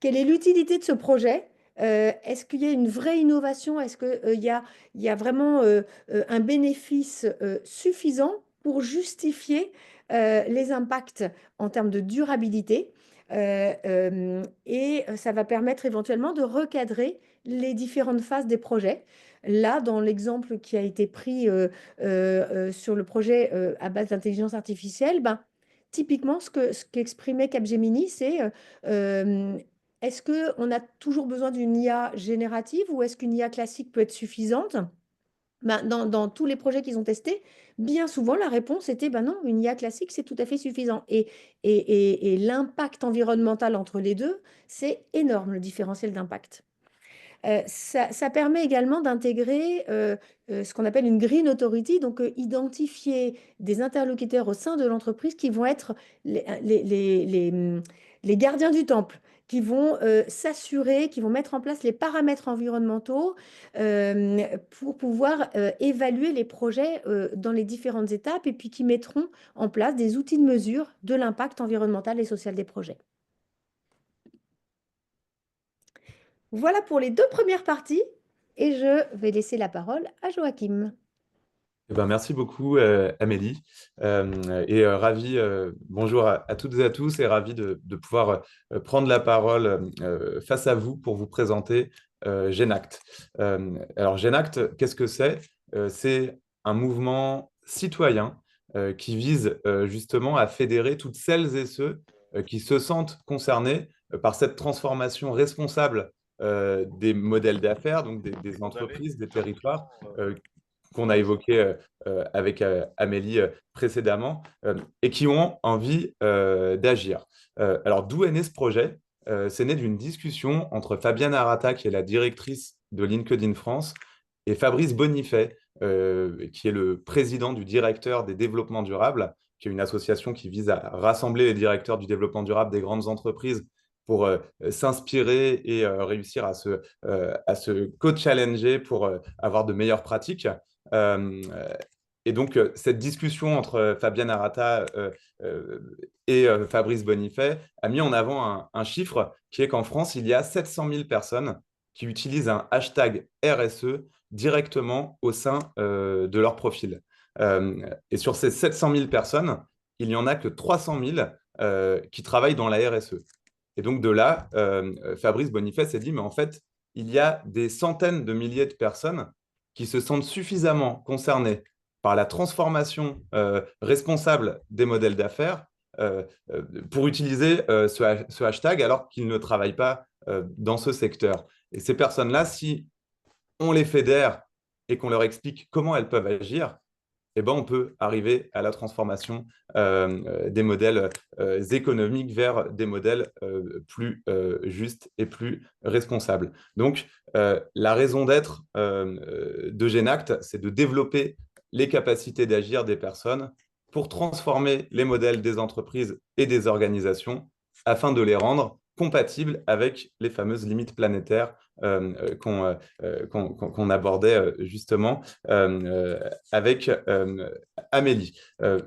quelle est l'utilité de ce projet. Est-ce qu'il y a une vraie innovation? Est-ce qu'il y a vraiment un bénéfice suffisant pour justifier les impacts en termes de durabilité? Et ça va permettre éventuellement de recadrer les différentes phases des projets. Là, dans l'exemple qui a été pris sur le projet à base d'intelligence artificielle, ben, typiquement, ce qu'exprimait Capgemini, c'est est-ce qu'on a toujours besoin d'une IA générative ou est-ce qu'une IA classique peut être suffisante? Ben, dans tous les projets qu'ils ont testés, bien souvent, la réponse était ben non, une IA classique, c'est tout à fait suffisant. Et l'impact environnemental entre les deux, c'est énorme, le différentiel d'impact. Ça permet également d'intégrer ce qu'on appelle une Green Authority, donc identifier des interlocuteurs au sein de l'entreprise qui vont être les gardiens du temple, qui vont s'assurer, qui vont mettre en place les paramètres environnementaux pour pouvoir évaluer les projets dans les différentes étapes et puis qui mettront en place des outils de mesure de l'impact environnemental et social des projets. Voilà pour les deux premières parties. et je vais laisser la parole à Joachim. Eh ben, merci beaucoup, Amélie. Ravi, bonjour à toutes et à tous, et ravi de pouvoir prendre la parole face à vous pour vous présenter Genact. Alors, Genact, qu'est-ce que c'est? C'est un mouvement citoyen qui vise justement à fédérer toutes celles et ceux qui se sentent concernés par cette transformation responsable des modèles d'affaires, donc des entreprises, des territoires. Qu'on a évoqué avec Amélie précédemment, et qui ont envie d'agir. Alors, d'où est né ce projet? C'est né d'une discussion entre Fabienne Arata, qui est la directrice de LinkedIn France, et Fabrice Bonifay, qui est le président du directeur des développements durables, qui est une association qui vise à rassembler les directeurs du développement durable des grandes entreprises pour s'inspirer et réussir à se co-challenger pour avoir de meilleures pratiques. Euh, et donc, cette discussion entre Fabienne Arata et Fabrice Bonifay a mis en avant un chiffre qui est qu'en France, il y a 700 000 personnes qui utilisent un hashtag RSE directement au sein de leur profil. Et sur ces 700 000 personnes, il n'y en a que 300 000 qui travaillent dans la RSE. Et donc, de là, Fabrice Bonifay s'est dit, mais en fait, il y a des centaines de milliers de personnes qui se sentent suffisamment concernés par la transformation responsable des modèles d'affaires euh, pour utiliser ce hashtag alors qu'ils ne travaillent pas dans ce secteur. Et ces personnes-là, si on les fédère et qu'on leur explique comment elles peuvent agir, eh ben, on peut arriver à la transformation des modèles économiques vers des modèles plus justes et plus responsables. Donc, la raison d'être de Genact, c'est de développer les capacités d'agir des personnes pour transformer les modèles des entreprises et des organisations afin de les rendre compatibles avec les fameuses limites planétaires qu'on abordait justement avec Amélie.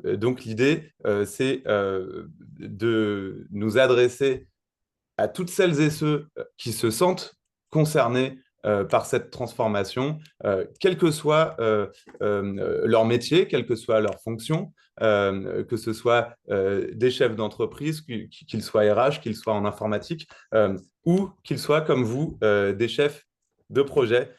Donc l'idée, c'est de nous adresser à toutes celles et ceux qui se sentent concernés par cette transformation, quel que soit leur métier, quelle que soit leur fonction, que ce soit des chefs d'entreprise, qu'ils soient RH, qu'ils soient en informatique, ou qu'ils soient comme vous, des chefs de projet,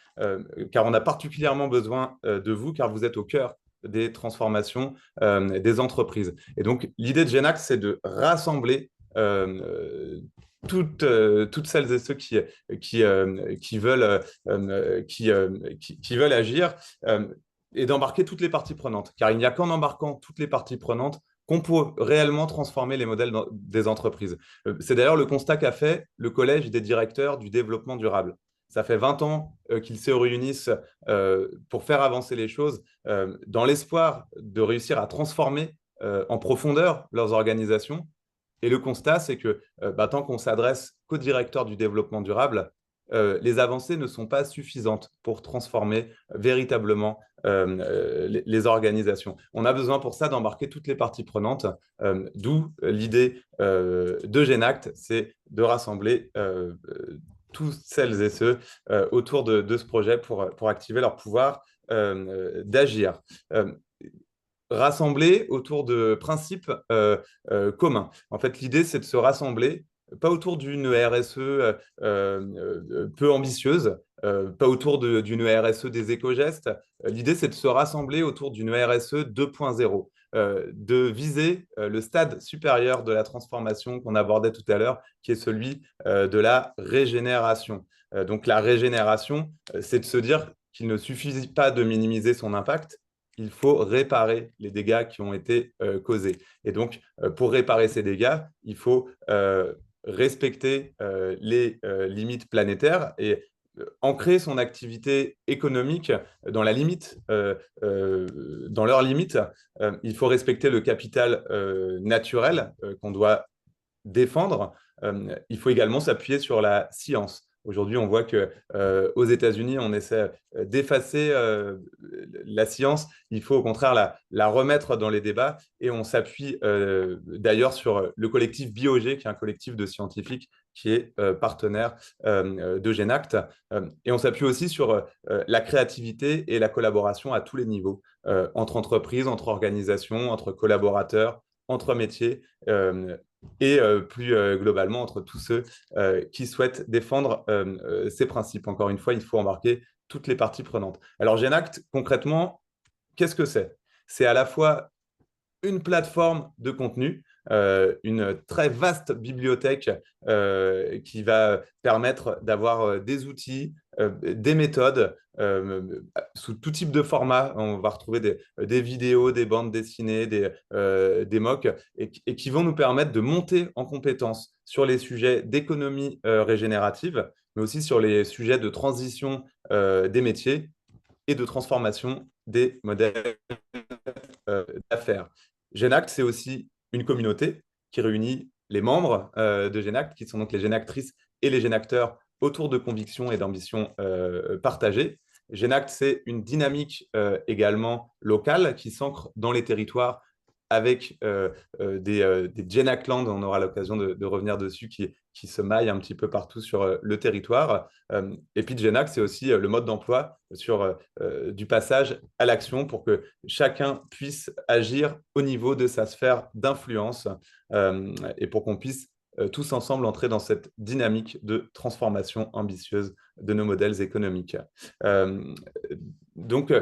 car on a particulièrement besoin de vous, car vous êtes au cœur des transformations des entreprises. Et donc, l'idée de Genact, c'est de rassembler toutes celles et ceux qui veulent, qui veulent agir et d'embarquer toutes les parties prenantes. Car il n'y a qu'en embarquant toutes les parties prenantes qu'on peut réellement transformer les modèles des entreprises. C'est d'ailleurs le constat qu'a fait le Collège des directeurs du développement durable. Ça fait 20 ans qu'ils se réunissent pour faire avancer les choses dans l'espoir de réussir à transformer en profondeur leurs organisations. Et le constat, c'est que tant qu'on s'adresse qu'au directeur du développement durable, les avancées ne sont pas suffisantes pour transformer véritablement les organisations. On a besoin pour ça d'embarquer toutes les parties prenantes, d'où l'idée de Genact, c'est de rassembler tous celles et ceux autour de ce projet pour activer leur pouvoir d'agir. Rassembler autour de principes communs. En fait, l'idée, c'est de se rassembler, pas autour d'une RSE peu ambitieuse, pas autour d'une RSE des éco-gestes. L'idée, c'est de se rassembler autour d'une RSE 2.0, de viser le stade supérieur de la transformation qu'on abordait tout à l'heure, qui est celui de la régénération. Donc, la régénération, c'est de se dire qu'il ne suffit pas de minimiser son impact, il faut réparer les dégâts qui ont été causés. Et donc, pour réparer ces dégâts, il faut respecter les limites planétaires et ancrer son activité économique dans la limite, dans leurs limites. Il faut respecter le capital naturel qu'on doit défendre. Il faut également s'appuyer sur la science. Aujourd'hui, on voit que aux États-Unis, on essaie d'effacer la science. Il faut au contraire la remettre dans les débats et on s'appuie d'ailleurs sur le collectif BioG, qui est un collectif de scientifiques qui est partenaire de Genact. Et on s'appuie aussi sur la créativité et la collaboration à tous les niveaux, entre entreprises, entre organisations, entre collaborateurs, entre métiers et plus globalement entre tous ceux qui souhaitent défendre ces principes. Encore une fois, il faut embarquer toutes les parties prenantes. Alors, Genact, concrètement, qu'est-ce que c'est? C'est à la fois une plateforme de contenu, une très vaste bibliothèque qui va permettre d'avoir des outils, des méthodes sous tout type de format. On va retrouver des vidéos, des bandes dessinées, des mocks, et qui vont nous permettre de monter en compétences sur les sujets d'économie régénérative, mais aussi sur les sujets de transition des métiers et de transformation des modèles d'affaires. Genact, c'est aussi une communauté qui réunit les membres de Genact, qui sont donc les Genactrices et les Genacteurs autour de convictions et d'ambitions partagées. Genact, c'est une dynamique également locale qui s'ancre dans les territoires avec des Genactland, on aura l'occasion de revenir dessus, qui se maillent un petit peu partout sur le territoire. Et puis Genact, c'est aussi le mode d'emploi sur du passage à l'action pour que chacun puisse agir au niveau de sa sphère d'influence et pour qu'on puisse tous ensemble entrer dans cette dynamique de transformation ambitieuse de nos modèles économiques. Donc,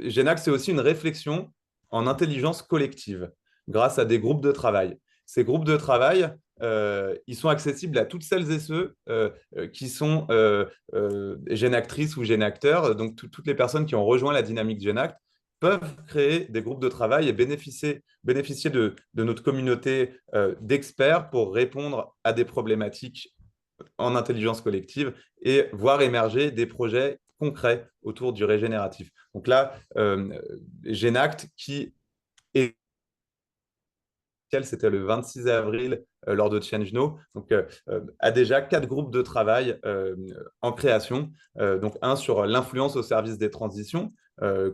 Genact, c'est aussi une réflexion en intelligence collective grâce à des groupes de travail. Ces groupes de travail, ils sont accessibles à toutes celles et ceux qui sont Genactrices ou Genacteurs. Donc, toutes les personnes qui ont rejoint la dynamique Genact peuvent créer des groupes de travail et bénéficier de notre communauté d'experts pour répondre à des problématiques en intelligence collective et voir émerger des projets concrets autour du régénératif. Donc là, Genact qui est c'était le 26 avril lors de Change.No, donc a déjà 4 groupes de travail en création. Donc un sur l'influence au service des transitions,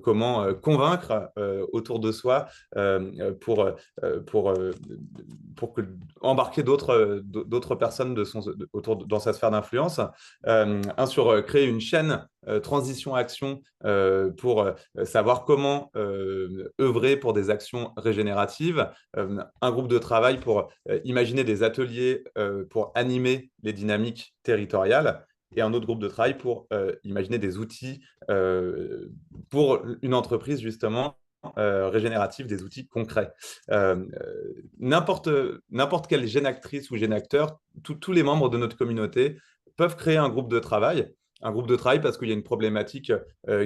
comment convaincre autour de soi pour embarquer d'autres personnes dans sa sphère d'influence. Un sur créer une chaîne transition-action pour savoir comment œuvrer pour des actions régénératives. Un groupe de travail pour imaginer des ateliers pour animer les dynamiques territoriales et un autre groupe de travail pour imaginer des outils pour une entreprise justement régénérative, des outils concrets. N'importe quelle génactrice ou génacteur, tous les membres de notre communauté peuvent créer un groupe de travail. Un groupe de travail parce qu'il y a une problématique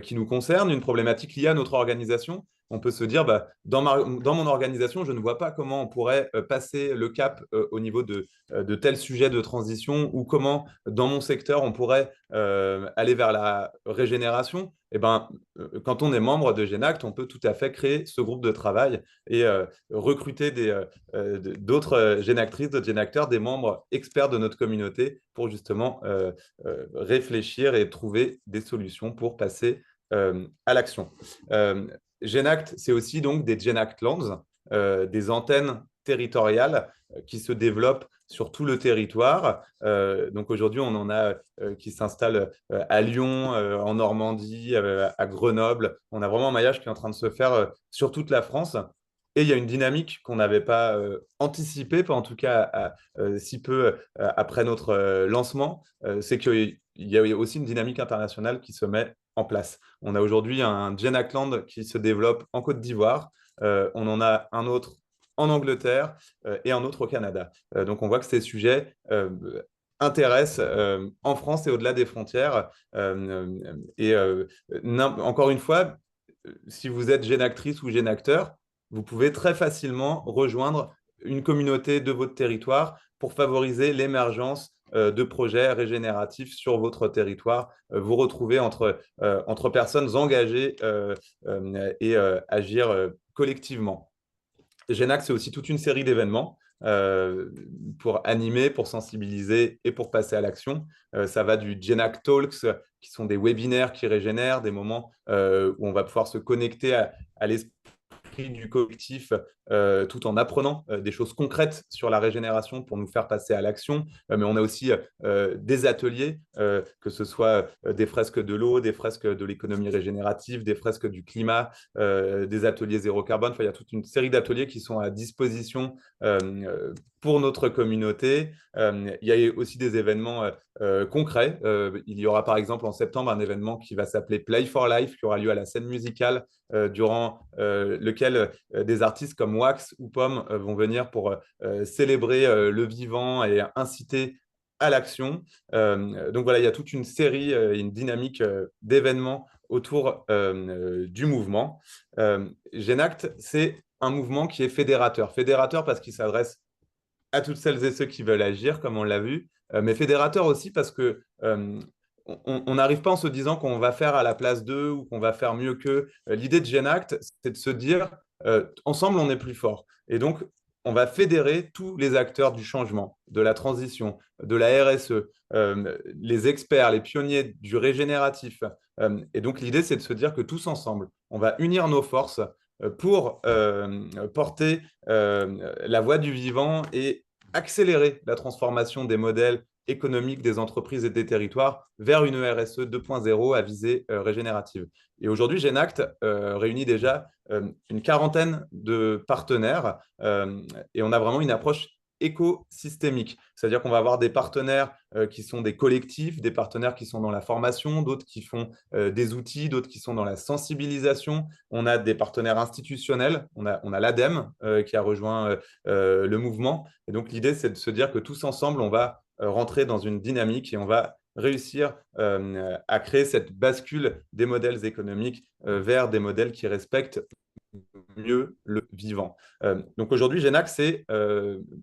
qui nous concerne, une problématique liée à notre organisation. On peut se dire, bah, dans mon organisation, je ne vois pas comment on pourrait passer le cap au niveau de tel sujet de transition ou comment, dans mon secteur, on pourrait aller vers la régénération. Et ben, quand on est membre de Genact, on peut tout à fait créer ce groupe de travail et recruter d'autres Genactrices, d'autres Genacteurs, des membres experts de notre communauté pour justement réfléchir et trouver des solutions pour passer à l'action. Genact, c'est aussi donc des Genactlands, des antennes territoriales qui se développent sur tout le territoire. Donc aujourd'hui, on en a qui s'installent à Lyon, en Normandie, à Grenoble. On a vraiment un maillage qui est en train de se faire sur toute la France. Et il y a une dynamique qu'on n'avait pas anticipée, pas en tout cas si peu après notre lancement, c'est qu'il y a aussi une dynamique internationale qui se met en place. On a aujourd'hui un Genactland qui se développe en Côte d'Ivoire. On en a un autre en Angleterre et un autre au Canada. Donc on voit que ces sujets intéressent en France et au-delà des frontières. Encore une fois, si vous êtes Genactrice ou Genacteur, vous pouvez très facilement rejoindre une communauté de votre territoire pour favoriser l'émergence de projets régénératifs sur votre territoire, vous retrouver entre personnes engagées et agir collectivement. Genact, c'est aussi toute une série d'événements pour animer, pour sensibiliser et pour passer à l'action. Ça va du Genact Talks, qui sont des webinaires qui régénèrent, des moments où on va pouvoir se connecter à l'esprit du collectif tout en apprenant des choses concrètes sur la régénération pour nous faire passer à l'action. Mais on a aussi des ateliers, que ce soit des fresques de l'eau, des fresques de l'économie régénérative, des fresques du climat, des ateliers zéro carbone. Enfin, il y a toute une série d'ateliers qui sont à disposition pour notre communauté. Il y a aussi des événements concrets. Il y aura par exemple en septembre un événement qui va s'appeler Play for Life, qui aura lieu à la scène musicale, durant lequel des artistes comme Wax ou Pomme vont venir pour célébrer le vivant et inciter à l'action. Donc voilà, il y a toute une série, une dynamique d'événements autour du mouvement. Genact, c'est un mouvement qui est fédérateur. Fédérateur parce qu'il s'adresse à toutes celles et ceux qui veulent agir, comme on l'a vu, mais fédérateur aussi parce que on n'arrive pas en se disant qu'on va faire à la place d'eux ou qu'on va faire mieux qu'eux. L'idée de Genact, c'est de se dire ensemble, on est plus fort. Et donc, on va fédérer tous les acteurs du changement, de la transition, de la RSE, les experts, les pionniers du régénératif. Et donc, l'idée, c'est de se dire que tous ensemble, on va unir nos forces pour porter la voie du vivant et accélérer la transformation des modèles économiques des entreprises et des territoires vers une RSE 2.0 à visée régénérative. Et aujourd'hui, Genact réunit déjà une quarantaine de partenaires et on a vraiment une approche écosystémique. C'est-à-dire qu'on va avoir des partenaires qui sont des collectifs, des partenaires qui sont dans la formation, d'autres qui font des outils, d'autres qui sont dans la sensibilisation. On a des partenaires institutionnels, on a l'ADEME qui a rejoint le mouvement. Et donc l'idée, c'est de se dire que tous ensemble, on va rentrer dans une dynamique et on va réussir à créer cette bascule des modèles économiques vers des modèles qui respectent mieux le vivant. Donc aujourd'hui, Genact, c'est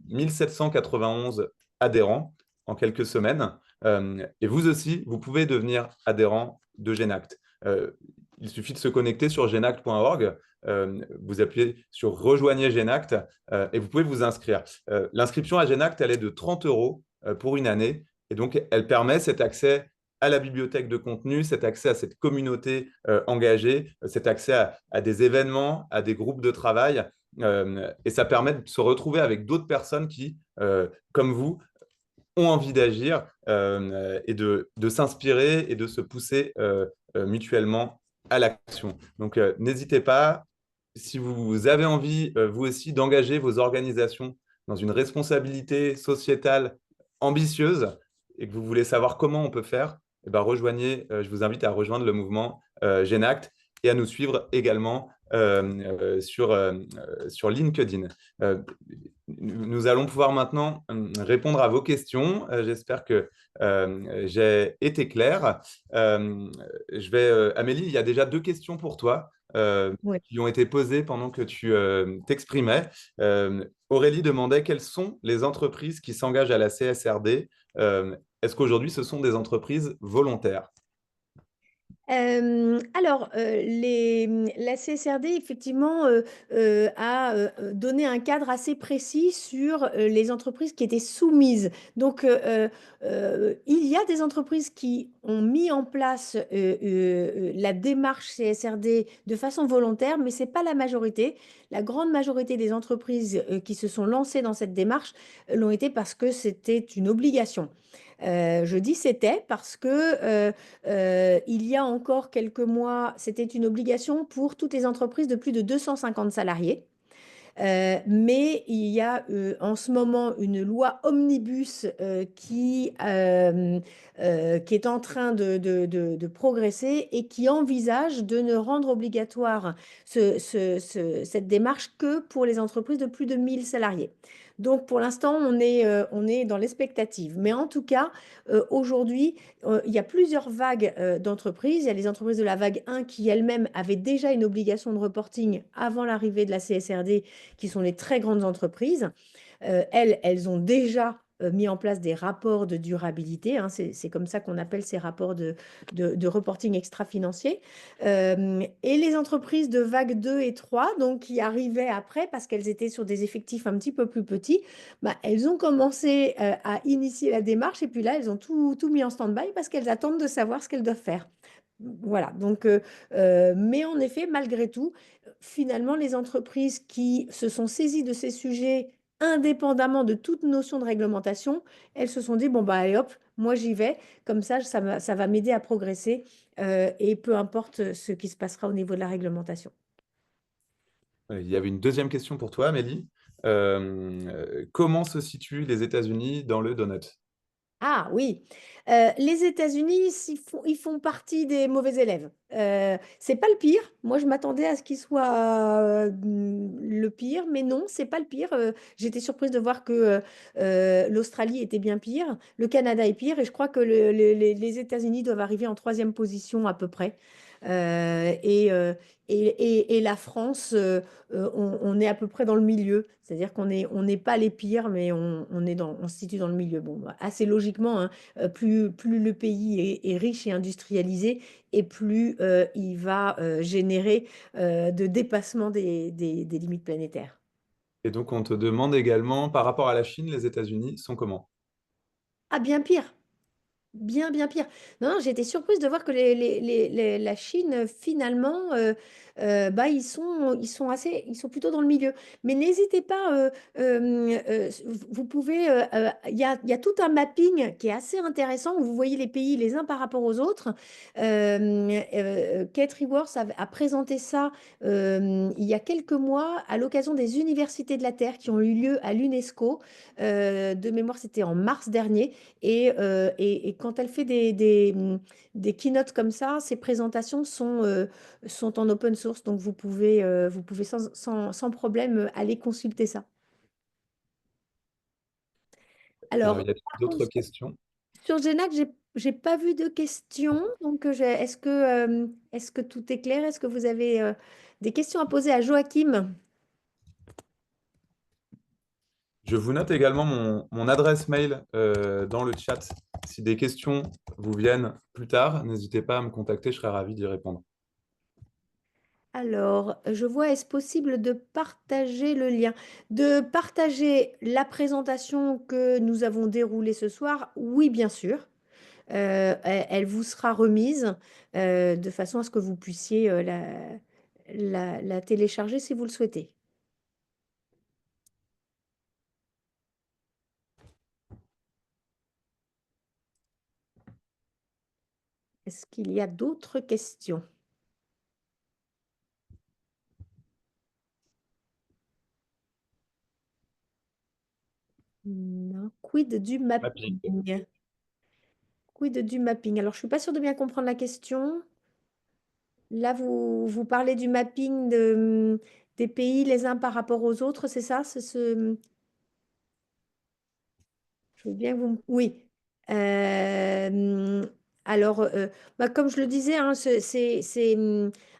1791 adhérents en quelques semaines. Et vous aussi, vous pouvez devenir adhérent de Genact. Il suffit de se connecter sur genact.org. Vous appuyez sur Rejoignez Genact et vous pouvez vous inscrire. L'inscription à Genact, elle est de 30 € pour une année. Et donc, elle permet cet accès à la bibliothèque de contenu, cet accès à cette communauté engagée, cet accès à des événements, à des groupes de travail. Et ça permet de se retrouver avec d'autres personnes qui, comme vous, ont envie d'agir et de s'inspirer et de se pousser mutuellement à l'action. Donc, n'hésitez pas, si vous avez envie, vous aussi, d'engager vos organisations dans une responsabilité sociétale ambitieuse et que vous voulez savoir comment on peut faire, eh ben je vous invite à rejoindre le mouvement Genact et à nous suivre également sur LinkedIn. Nous allons pouvoir maintenant répondre à vos questions. J'espère que j'ai été clair. Amélie, il y a déjà 2 questions pour toi Oui. qui ont été posées pendant que tu t'exprimais. Aurélie demandait quelles sont les entreprises qui s'engagent à la CSRD. Est-ce qu'aujourd'hui, ce sont des entreprises volontaires? La CSRD, effectivement, a donné un cadre assez précis sur les entreprises qui étaient soumises. Donc, il y a des entreprises qui ont mis en place la démarche CSRD de façon volontaire, mais ce n'est pas la majorité. La grande majorité des entreprises qui se sont lancées dans cette démarche l'ont été parce que c'était une obligation. Je dis c'était parce que il y a encore quelques mois, c'était une obligation pour toutes les entreprises de plus de 250 salariés. Mais il y a en ce moment une loi omnibus qui est en train de progresser et qui envisage de ne rendre obligatoire cette démarche que pour les entreprises de plus de 1000 salariés. Donc pour l'instant, on est dans l'expectative. Mais en tout cas, aujourd'hui, il y a plusieurs vagues d'entreprises. Il y a les entreprises de la vague 1 qui elles-mêmes avaient déjà une obligation de reporting avant l'arrivée de la CSRD, qui sont les très grandes entreprises. Elles ont déjà mis en place des rapports de durabilité, hein, c'est comme ça qu'on appelle ces rapports de reporting extra-financier. Et les entreprises de vague 2 et 3, donc qui arrivaient après, parce qu'elles étaient sur des effectifs un petit peu plus petits, bah, elles ont commencé à initier la démarche et puis là, elles ont tout mis en stand-by parce qu'elles attendent de savoir ce qu'elles doivent faire. Voilà, donc, mais en effet, malgré tout, finalement, les entreprises qui se sont saisies de ces sujets indépendamment de toute notion de réglementation, elles se sont dit, bon, bah, allez hop, moi j'y vais, comme ça va m'aider à progresser, et peu importe ce qui se passera au niveau de la réglementation. Il y avait une deuxième question pour toi, Amélie. Comment se situent les États-Unis dans le donut? Ah oui, les États-Unis, ils font partie des mauvais élèves. C'est pas le pire. Moi, je m'attendais à ce qu'il soit le pire, mais non, c'est pas le pire. J'étais surprise de voir que l'Australie était bien pire, le Canada est pire, et je crois que les États-Unis doivent arriver en troisième position à peu près. Et la France, on est à peu près dans le milieu, c'est-à-dire on n'est pas les pires, mais on se situe dans le milieu. Bon, bah, assez logiquement, hein, plus le pays est riche et industrialisé, et plus il va générer de dépassement des limites planétaires. Et donc, on te demande également, par rapport à la Chine, les États-Unis sont comment? Ah, bien pire. Bien, bien pire. Non, non, j'ai été surprise de voir que la Chine, finalement, bah, ils sont plutôt dans le milieu. Mais n'hésitez pas, vous pouvez, il y a tout un mapping qui est assez intéressant où vous voyez les pays les uns par rapport aux autres. Kate Raworth a présenté ça il y a quelques mois à l'occasion des Universités de la Terre qui ont eu lieu à l'UNESCO. De mémoire, c'était en mars dernier. Et quand elle fait des keynotes comme ça, ces présentations sont en open source, donc vous pouvez sans problème aller consulter ça. Il Alors, y a par contre, d'autres questions? sur Genac, j'ai pas vu de questions, donc est-ce que tout est clair? Est-ce que vous avez des questions à poser à Joachim? Je vous note également mon adresse mail dans le chat. Si des questions vous viennent plus tard, n'hésitez pas à me contacter, je serai ravi d'y répondre. Alors, je vois, est-ce possible de partager le lien? De partager la présentation que nous avons déroulée ce soir? Oui, bien sûr. Elle vous sera remise de façon à ce que vous puissiez la télécharger si vous le souhaitez. Est-ce qu'il y a d'autres questions? Non. Quid du Mapping. mapping? Quid du mapping? Alors, je ne suis pas sûre de bien comprendre la question. Là, vous parlez du mapping des pays les uns par rapport aux autres, c'est ça? Je veux bien que vous... Oui. Euh, alors, bah, comme je le disais, hein, c'est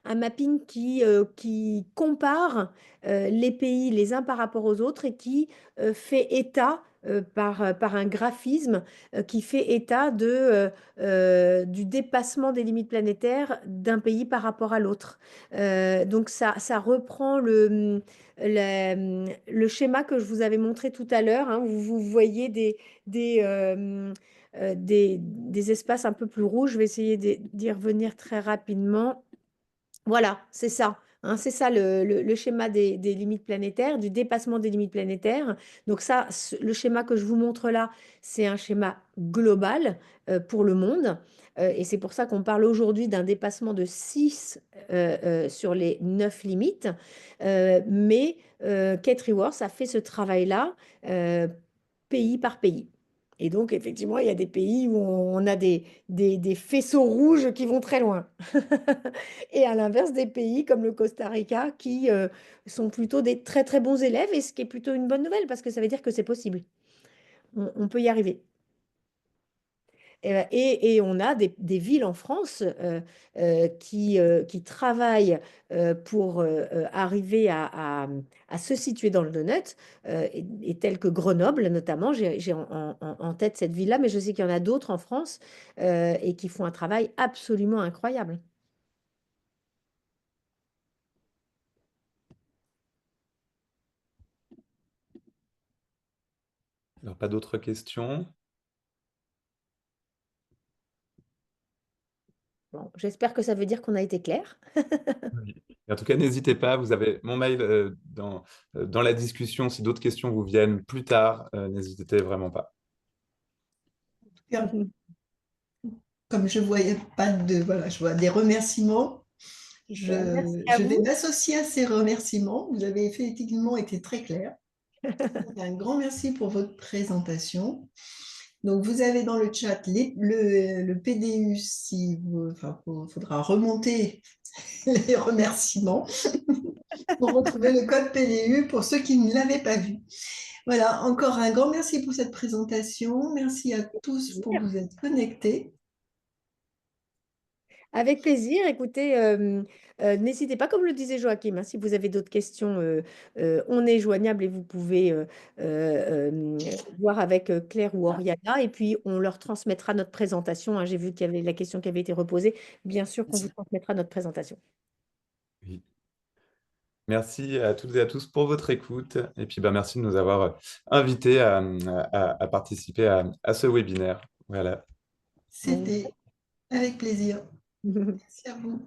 un mapping qui compare les pays les uns par rapport aux autres et qui fait état par un graphisme qui fait état du dépassement des limites planétaires d'un pays par rapport à l'autre. Donc, ça reprend le schéma que je vous avais montré tout à l'heure, hein, où vous voyez des espaces un peu plus rouges. Je vais essayer d'y revenir très rapidement. Voilà, c'est ça. Hein, c'est ça le schéma des limites planétaires, du dépassement des limites planétaires. Donc ça, le schéma que je vous montre là, c'est un schéma global pour le monde. Et c'est pour ça qu'on parle aujourd'hui d'un dépassement de 6 sur les 9 limites. Mais Kate Raworth a fait ce travail-là euh, pays par pays. Et donc, effectivement, il y a des pays où on a des faisceaux rouges qui vont très loin. Et à l'inverse, des pays comme le Costa Rica qui sont plutôt des très très bons élèves, et ce qui est plutôt une bonne nouvelle parce que ça veut dire que c'est possible. On peut y arriver. Et on a des villes en France qui travaillent pour arriver à se situer dans le donut, et telles que Grenoble notamment. J'ai en tête cette ville-là, mais je sais qu'il y en a d'autres en France et qui font un travail absolument incroyable. Alors, pas d'autres questions? Bon, j'espère que ça veut dire qu'on a été clair. Oui. En tout cas, n'hésitez pas, vous avez mon mail dans la discussion. Si d'autres questions vous viennent plus tard, n'hésitez vraiment pas. Comme je voyais pas de, voilà, je vois des remerciements. Super, merci à Je vais vous. m'associer à ces remerciements. Vous avez effectivement été très clair. Donc, un grand merci pour votre présentation. Donc, vous avez dans le chat le PDU, si vous, enfin, il faudra remonter les remerciements pour retrouver le code PDU pour ceux qui ne l'avaient pas vu. Voilà, encore un grand merci pour cette présentation. Merci à tous pour vous être connectés. Avec plaisir. Écoutez, n'hésitez pas, comme le disait Joachim, hein, si vous avez d'autres questions, on est joignable et vous pouvez voir avec Claire ou Oriana. Et puis, on leur transmettra notre présentation, hein. J'ai vu qu'il y avait la question qui avait été reposée. Bien sûr qu'on vous transmettra notre présentation. Oui. Merci à toutes et à tous pour votre écoute. Et puis, bah, merci de nous avoir invités à participer à ce webinaire. Voilà. C'était avec plaisir. Merci à vous.